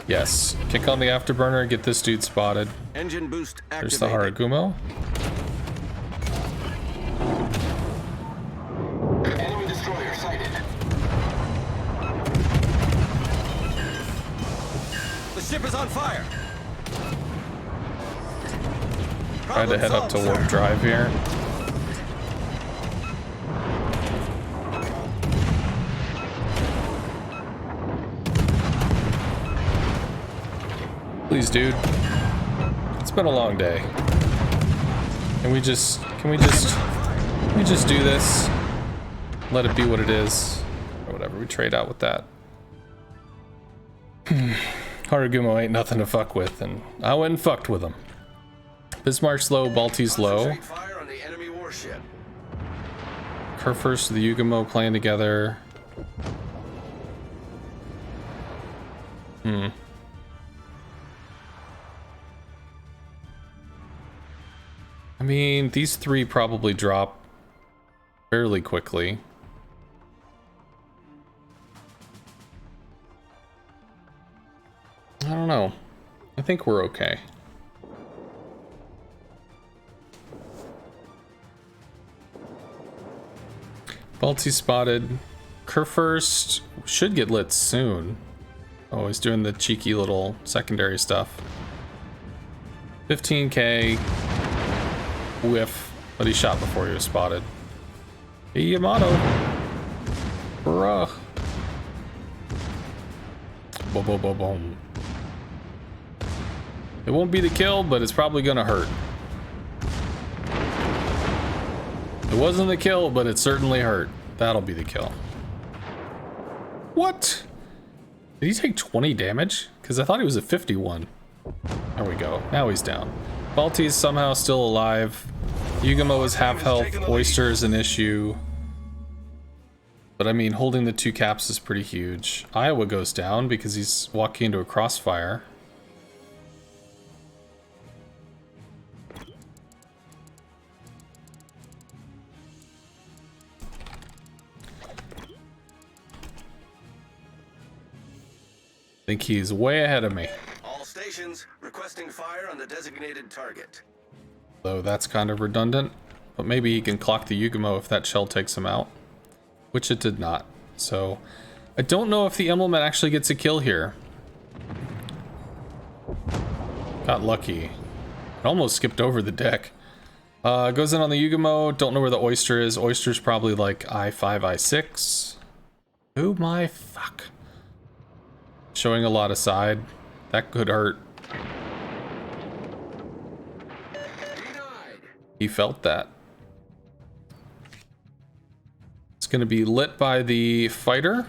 Yes. Kick on the afterburner and get this dude spotted. Engine boost There's the activated. Haragumo. Enemy destroyer sighted. The ship is on fire. Tried to head up to warp Problem solved, sir. drive here. Please, dude. It's been a long day. Can we just do this? Let it be what it is. Or whatever, we trade out with that. Haragumo ain't nothing to fuck with, and I went and fucked with him. Bismarck's low, Balti's low. Concentrate fire on the enemy warship. Kurfürst, the Yugamo playing together. I mean, these 3 probably drop fairly quickly. I don't know. I think we're okay. Balti spotted. Kurfürst should get lit soon. Oh, he's doing the cheeky little secondary stuff. 15k. Whiff. But he shot before he was spotted. Hey, Yamato. Bruh. Boom, boom, boom, boom. It won't be the kill, but it's probably gonna hurt. It wasn't the kill, but it certainly hurt. That'll be the kill. What? Did he take 20 damage? Because I thought he was at 51. There we go. Now he's down. Balti's somehow still alive. Yugamo is half health, Oyster is an issue. But I mean, holding the 2 caps is pretty huge. Iowa goes down because he's walking into a crossfire. I think he's way ahead of me. All stations requesting fire on the designated target. Though that's kind of redundant. But maybe he can clock the Yugamo if that shell takes him out. Which it did not. So, I don't know if the Emblemet actually gets a kill here. Got lucky. It almost skipped over the deck. Goes in on the Yugamo. Don't know where the Oyster is. Oyster's probably like I5, I6. Oh my fuck. Showing a lot of side. That could hurt. He felt that. It's going to be lit by the fighter.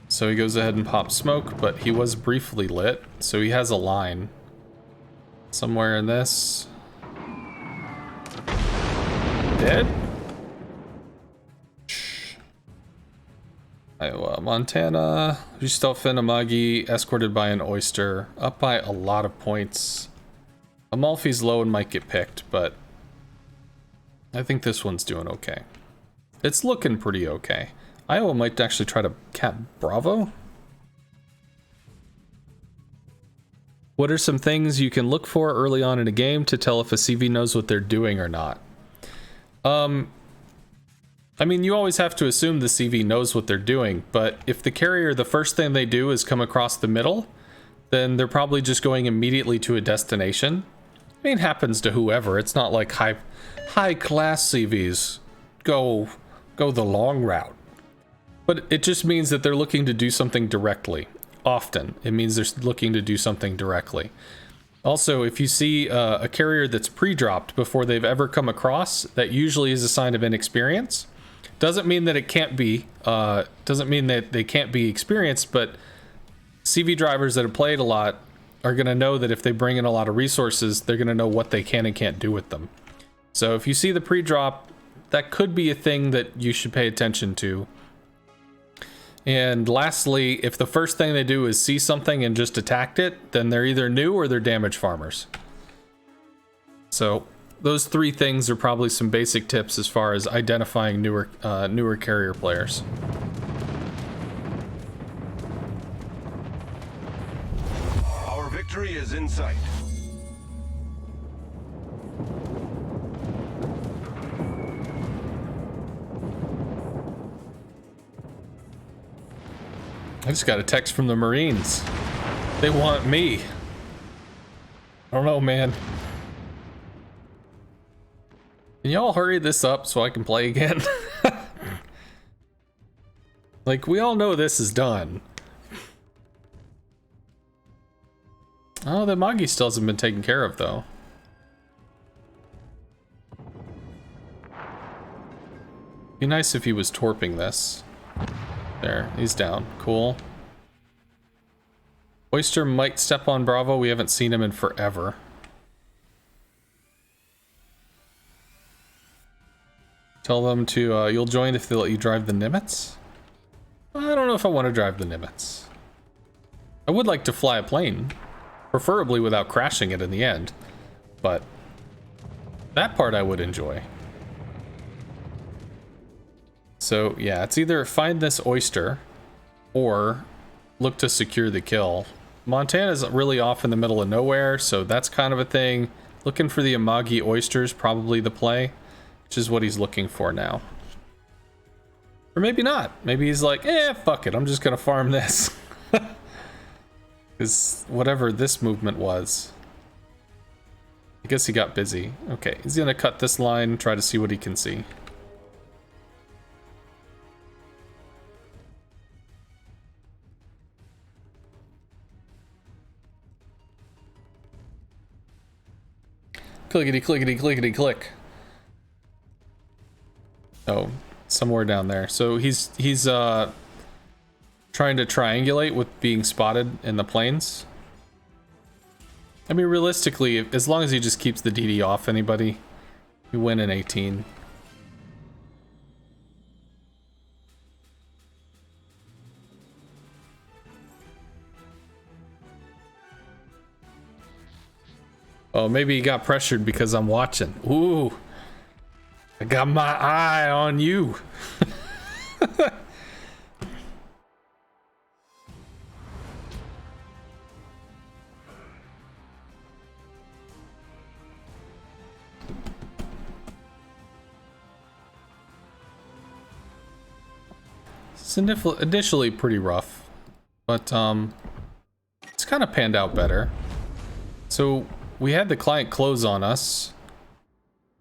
So he goes ahead and pops smoke, but he was briefly lit. So he has a line. Somewhere in this. Dead? Iowa, Montana, Justelfin Amagi, escorted by an Oyster, up by a lot of points. Amalfi's low and might get picked, but I think this one's doing okay. It's looking pretty okay. Iowa might actually try to cap Bravo. What are some things you can look for early on in a game to tell if a CV knows what they're doing or not? I mean, you always have to assume the CV knows what they're doing, but if the carrier, the first thing they do is come across the middle, then they're probably just going immediately to a destination. I mean, it happens to whoever. It's not like high class CVs go the long route. But it just means that they're looking to do something directly. Often, it means they're looking to do something directly. Also, if you see a carrier that's pre-dropped before they've ever come across, that usually is a sign of inexperience. Doesn't mean that it can't be, doesn't mean that they can't be experienced, but CV drivers that have played a lot are going to know that if they bring in a lot of resources, they're going to know what they can and can't do with them. So if you see the pre-drop, that could be a thing that you should pay attention to. And lastly, if the first thing they do is see something and just attacked it, then they're either new or they're damage farmers. So those 3 things are probably some basic tips as far as identifying newer carrier players. Our victory is in sight. I just got a text from the Marines. They want me. I don't know, man. Can y'all hurry this up so I can play again? Like, we all know this is done. Oh, the Magi still hasn't been taken care of, though. Be nice if he was torping this. There, he's down. Cool. Oyster might step on Bravo. We haven't seen him in forever. Tell them to, you'll join if they let you drive the Nimitz? I don't know if I want to drive the Nimitz. I would like to fly a plane. Preferably without crashing it in the end. But that part I would enjoy. So yeah, it's either find this Oyster or look to secure the kill. Montana's really off in the middle of nowhere, so that's kind of a thing. Looking for the Amagi Oysters, probably the play, which is what he's looking for now. Or maybe not. Maybe he's like, fuck it, I'm just gonna farm this. Because whatever this movement was. I guess he got busy. Okay, he's gonna cut this line, try to see what he can see. Clickety, clickety, clickety, click. Oh, somewhere down there. So he's trying to triangulate with being spotted in the plains. I mean, realistically, as long as he just keeps the DD off anybody, We win in 18. Oh, maybe he got pressured because I'm watching. Ooh. I got my eye on you. It's initially pretty rough, but it's kind of panned out better. So we had the client close on us,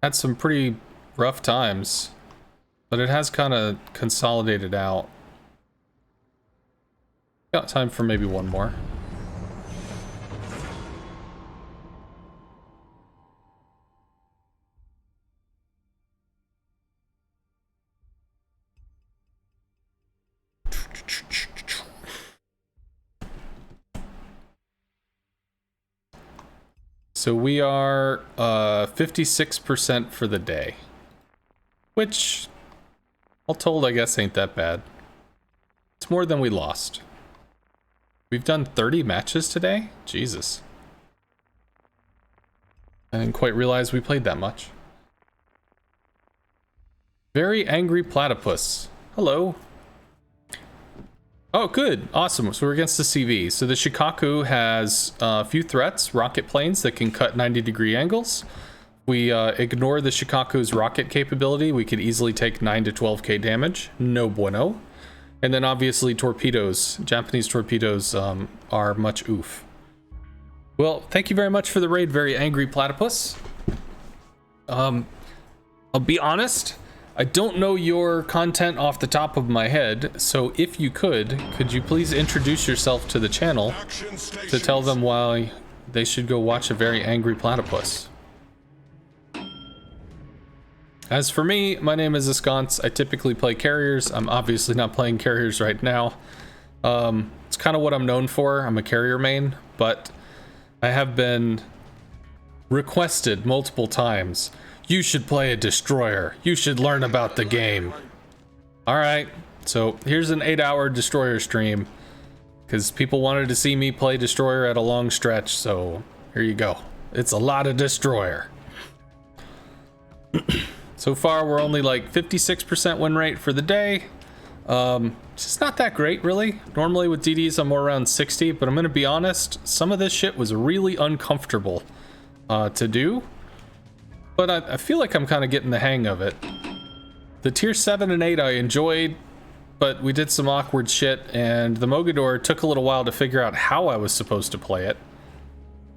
had some pretty rough times, but it has kind of consolidated out. Got time for maybe one more. So we are 56% for the day, which, all told, I guess ain't that bad. It's more than we lost. We've done 30 matches today? Jesus. I didn't quite realize we played that much. Very Angry Platypus. Hello. Oh, good. Awesome. So we're against the CV. So the Shikaku has a few threats, rocket planes that can cut 90-degree angles. We ignore the Shikaku's rocket capability. We could easily take 9 to 12k damage. No bueno. And then obviously torpedoes. Japanese torpedoes are much oof. Well, thank you very much for the raid, Very Angry Platypus. I'll be honest. I don't know your content off the top of my head, so if you could you please introduce yourself to the channel to tell them why they should go watch a Very Angry Platypus. As for me, my name is Askance. I typically play carriers. I'm obviously not playing carriers right now. It's kind of what I'm known for. I'm a carrier main, but I have been requested multiple times. You should play a destroyer. You should learn about the game. Alright, so here's an 8-hour destroyer stream. Because people wanted to see me play destroyer at a long stretch, so here you go. It's a lot of destroyer. So far, we're only like 56% win rate for the day. It's just not that great, really. Normally with DDs, I'm more around 60, but I'm going to be honest, some of this shit was really uncomfortable to do. But I feel like I'm kind of getting the hang of it. The tier 7 and 8 I enjoyed, but we did some awkward shit, and the Mogador took a little while to figure out how I was supposed to play it.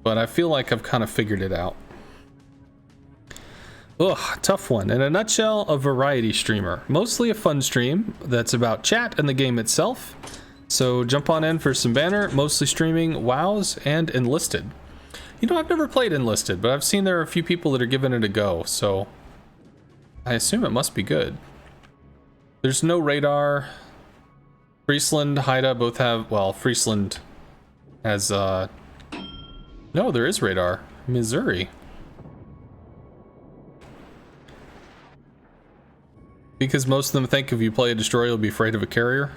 But I feel like I've kind of figured it out. Ugh, tough one. In a nutshell, a variety streamer. Mostly a fun stream that's about chat and the game itself. So jump on in for some banner, mostly streaming WoWs and Enlisted. You know, I've never played Enlisted, but I've seen there are a few people that are giving it a go, so I assume it must be good. There's no radar. Friesland, Haida both have, well, Friesland has, no, there is radar. Missouri. Because most of them think if you play a destroyer, you'll be afraid of a carrier.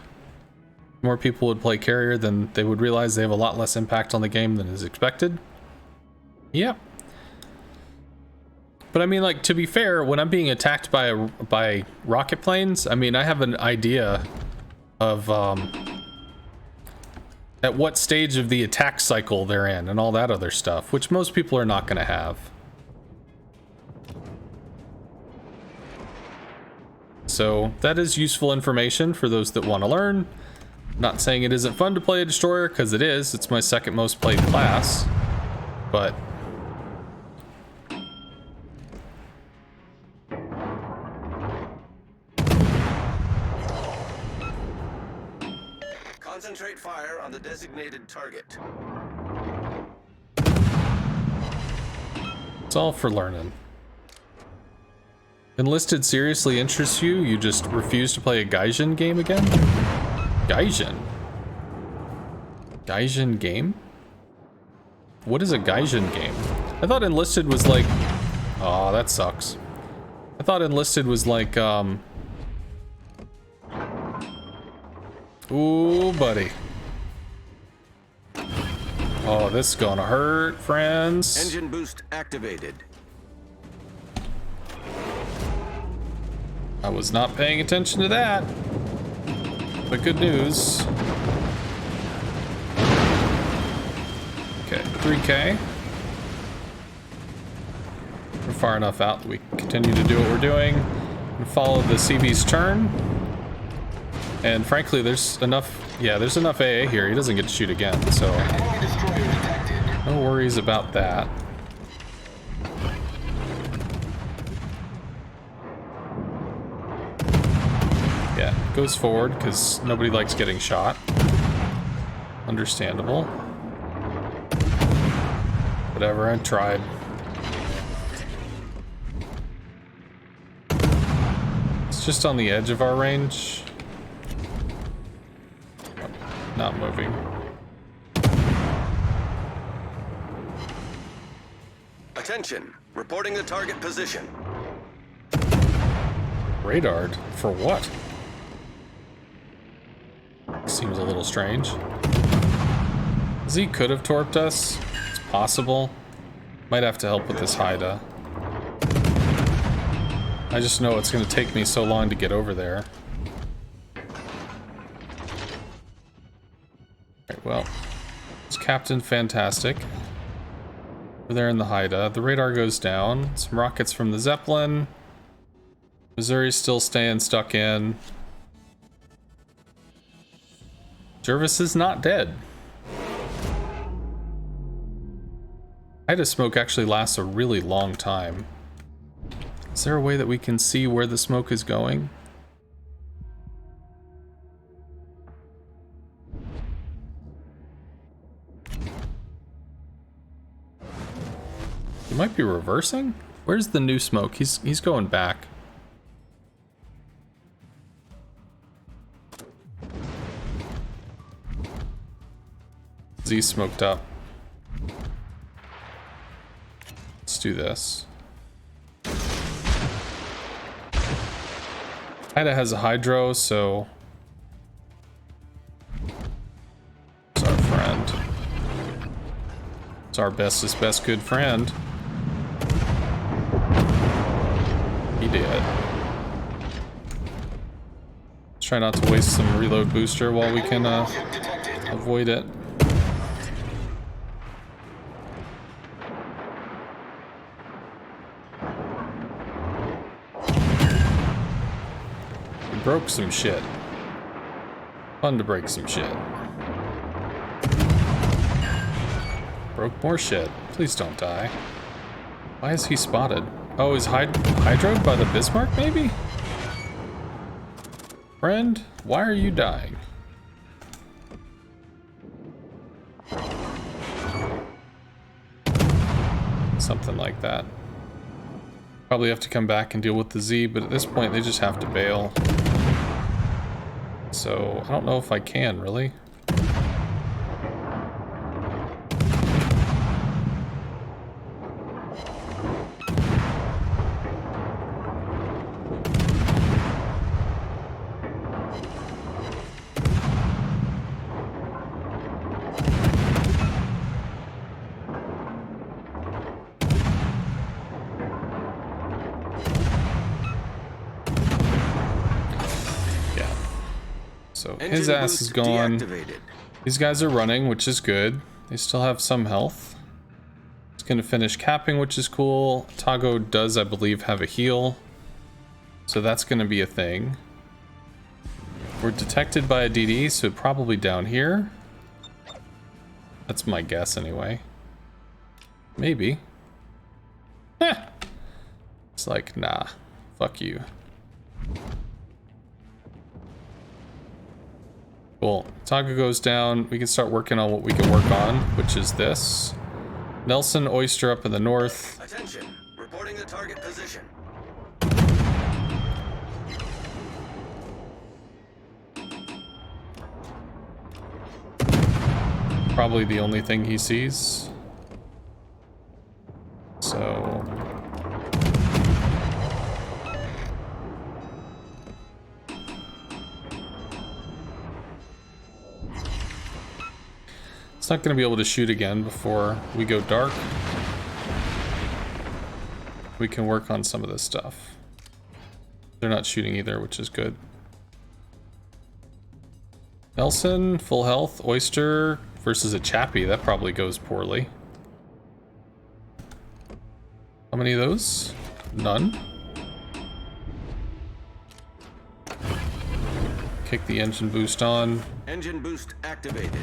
More people would play carrier, then they would realize they have a lot less impact on the game than is expected. Yeah. But I mean, like, to be fair, when I'm being attacked by rocket planes, I mean, I have an idea of at what stage of the attack cycle they're in and all that other stuff, which most people are not going to have. So that is useful information for those that want to learn. Not saying it isn't fun to play a destroyer, because it is. It's my second most played class. But concentrate fire on the designated target. it's all for learning. Enlisted seriously interests you? You just refuse to play a Gaijin game again? Gaijin? Gaijin game? What is a Gaijin game? I thought Enlisted was like... Oh, that sucks. I thought enlisted was like, ooh, buddy. Oh, this is gonna hurt, friends. Engine boost activated. I was not paying attention to that. But good news. Okay, 3K. We're far enough out that we can continue to do what we're doing and follow the CV's turn. And frankly, there's enough, yeah, there's enough AA here. He doesn't get to shoot again, so no worries about that. Yeah, goes forward because nobody likes getting shot. Understandable. Whatever, I tried. It's just on the edge of our range. Not moving. Attention, reporting the target position. Radared? For what? Seems a little strange. Z could have torped us. It's possible. Might have to help with this Haida. I just know it's going to take me so long to get over there. Right, well, it's Captain Fantastic. We're there in the Haida. The radar goes down. Some rockets from the Zeppelin. Missouri's still staying stuck in. Jervis is not dead. Haida smoke actually lasts a really long time. Is there a way that we can see where the smoke is going? He might be reversing? Where's the new smoke? He's going back. Z smoked up. Let's do this. Haida has a hydro, so it's our friend. It's our bestest best good friend. He did. Let's try not to waste some reload booster while we can avoid it. Broke some shit. Fun to break some shit. Broke more shit. Please don't die. Why is he spotted? Oh, is hydroed by the Bismarck, maybe? Friend, why are you dying? Something like that. Probably have to come back and deal with the Z, but at this point they just have to bail. So, I don't know if I can, really. So his ass is gone. These guys are running, which is good. They still have some health. It's gonna finish capping, which is cool. Tago does, I believe, have a heal. So that's gonna be a thing. We're detected by a DD, so probably down here. That's my guess anyway. Maybe. Eh. It's like, nah, fuck you. Cool. Taga goes down. We can start working on what we can work on, which is this. Nelson Oyster up in the north. Attention, reporting the target position. Probably the only thing he sees. So It's not going to be able to shoot again before we go dark. We can work on some of this stuff. They're not shooting either, which is good. Nelson, full health. Oyster versus a Chappie. That probably goes poorly. How many of those? None. Kick the engine boost on. Engine boost activated.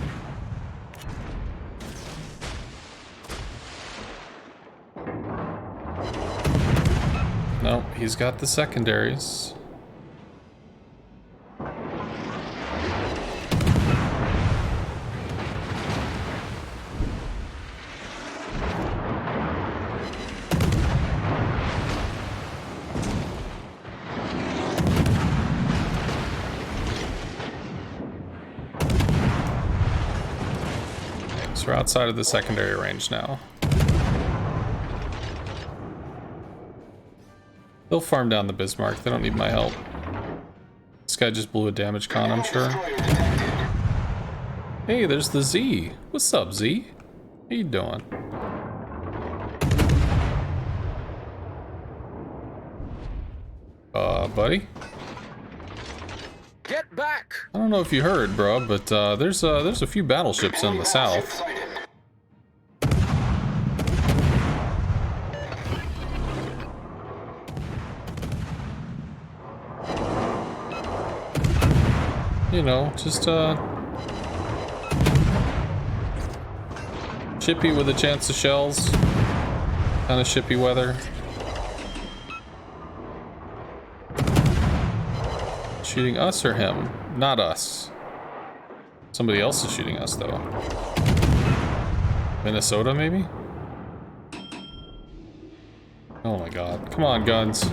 No, he's got the secondaries. So we're outside of the secondary range now. They'll farm down the Bismarck. They don't need my help. This guy just blew a damage con, I'm sure. Hey, there's the Z. What's up, Z? How you doing? Buddy? Get back! I don't know if you heard, bro, but there's a few battleships in the south. You know, just shippy with a chance of shells. Kind of shippy weather. Shooting us or him? Not us. Somebody else is shooting us, though. Minnesota, maybe? Oh my god. Come on, guns.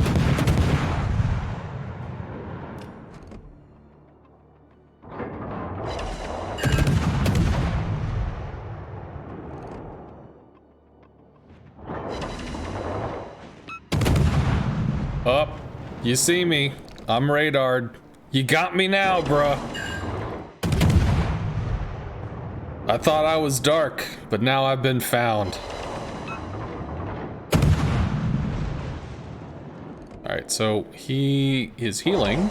Up. You see me. I'm radared. You got me now, bruh. I thought I was dark, but now I've been found. Alright, so he is healing.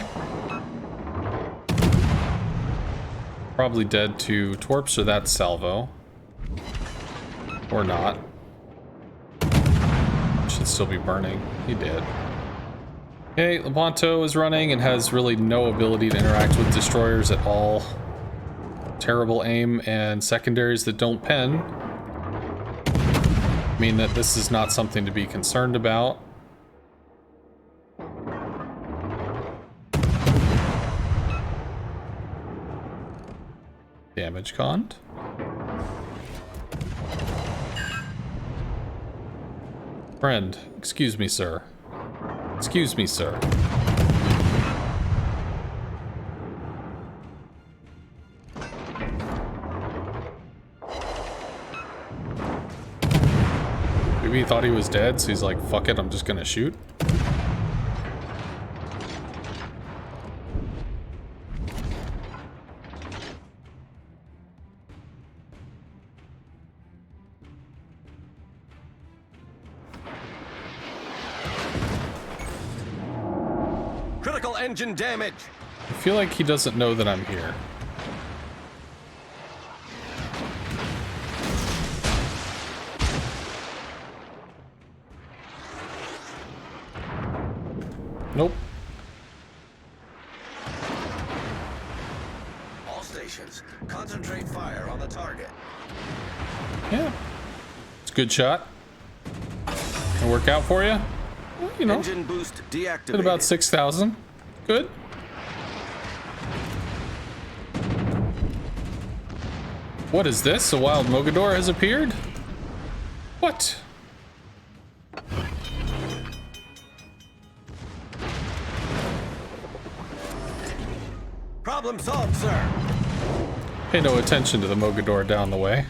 Probably dead to Torps or that salvo. Or not. Should still be burning. He did. Okay, Lepanto is running and has really no ability to interact with destroyers at all. Terrible aim and secondaries that don't pen mean that this is not something to be concerned about. Damage conned. Friend, excuse me, sir. Excuse me, sir. Maybe he thought he was dead, so he's like, fuck it, I'm just gonna shoot. Critical engine damage. I feel like he doesn't know that I'm here. Nope. All stations, concentrate fire on the target. Yeah. It's a good shot. Can work out for you? Well, you know, Engine boost deactivated. did about 6,000. Good. What is this? A wild Mogador has appeared? What? Problem solved, sir. Pay no attention to the Mogador down the way.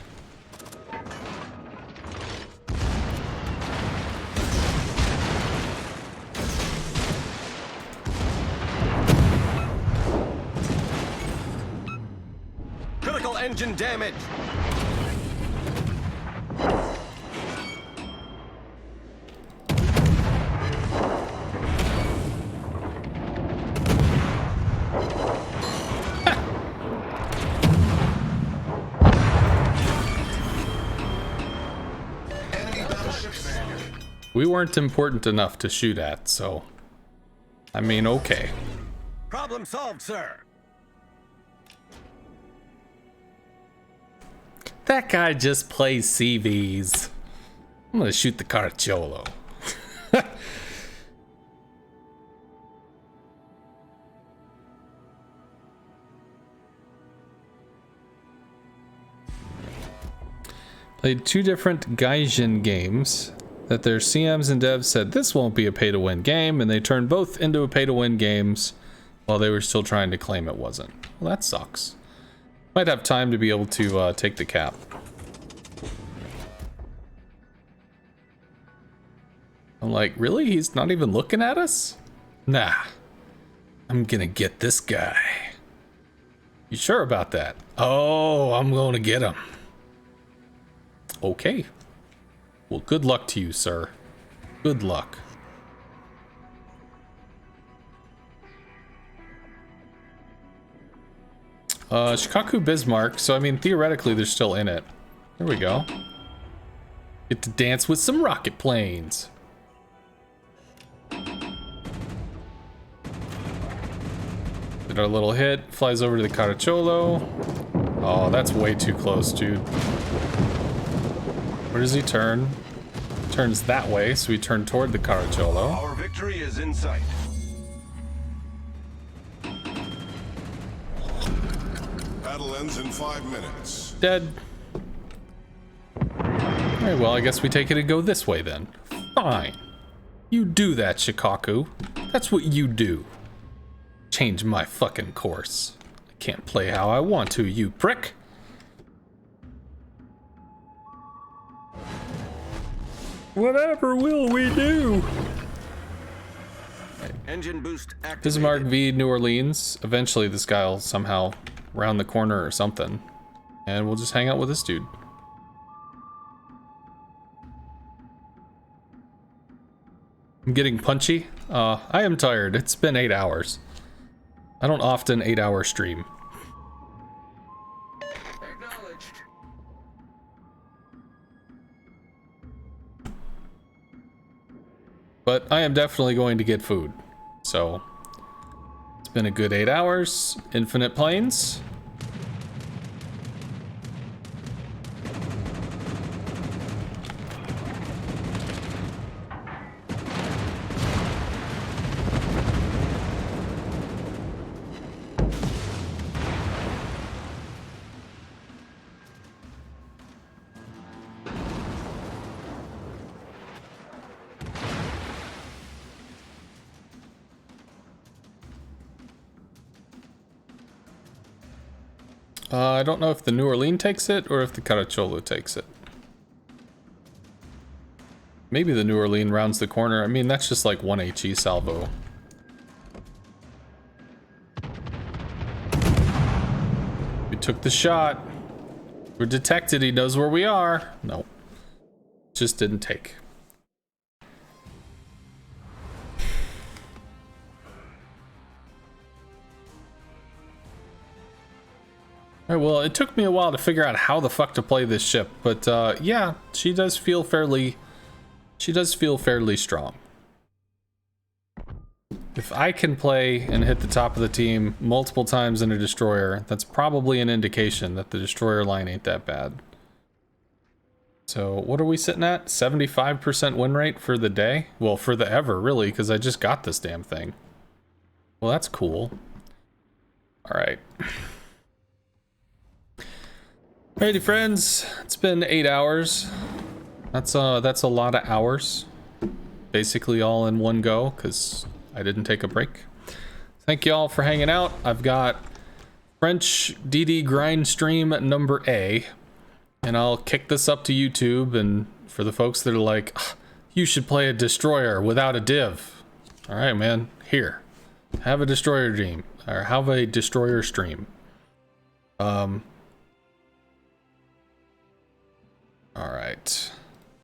Critical engine damage. we weren't important enough to shoot at, so... I mean, okay. Problem solved, sir. That guy just plays CVs. I'm gonna shoot the Caracciolo. Played 2 different Gaijin games that their CMs and devs said this won't be a pay-to-win game, and they turned both into a pay-to-win games while they were still trying to claim it wasn't. Well, that sucks. Might have time to be able to take the cap. I'm like, really? He's not even looking at us? Nah. I'm gonna get this guy. You sure about that? Oh, I'm gonna get him. Okay. Well, good luck to you, sir. Good luck. Shikaku Bismarck, so I mean, theoretically, they're still in it. There we go. Get to dance with some rocket planes. Did our little hit, flies over to the Caracciolo. Oh, that's way too close, dude. Where does he turn? Turns that way, so we turn toward the Caracciolo. Our victory is in sight. Battle ends in 5 minutes. Dead. Alright, well, I guess we take it and go this way then. Fine. You do that, Shikaku. That's what you do. Change my fucking course. I can't play how I want to, you prick. Whatever will we do? Engine boost activated. Bismarck v New Orleans. Eventually this guy will somehow round the corner or something. And we'll just hang out with this dude. I'm getting punchy. I am tired. It's been 8 hours. I don't often 8-hour stream. Acknowledged. But I am definitely going to get food. So, it's been a good 8 hours. Infinite planes. I don't know if the New Orleans takes it or if the Caracciolo takes it. Maybe the New Orleans rounds the corner. I mean, that's just like 1 HE salvo. We took the shot. We're detected. He knows where we are. Nope. Just didn't take. Alright, well, it took me a while to figure out how the fuck to play this ship, but yeah, she does feel fairly strong. If I can play and hit the top of the team multiple times in a destroyer, that's probably an indication that the destroyer line ain't that bad. So what are we sitting at? 75% win rate for the day? Well, for the ever, really, because I just got this damn thing. Well, that's cool. Alright. Alrighty, friends, it's been 8 hours. That's a lot of hours. Basically all in one go, because I didn't take a break. Thank you all for hanging out. I've got French DD grind stream number A, and I'll kick this up to YouTube, and for the folks that are like, you should play a destroyer without a div. Alright, man, here. Have a destroyer dream, or have a destroyer stream. Alright.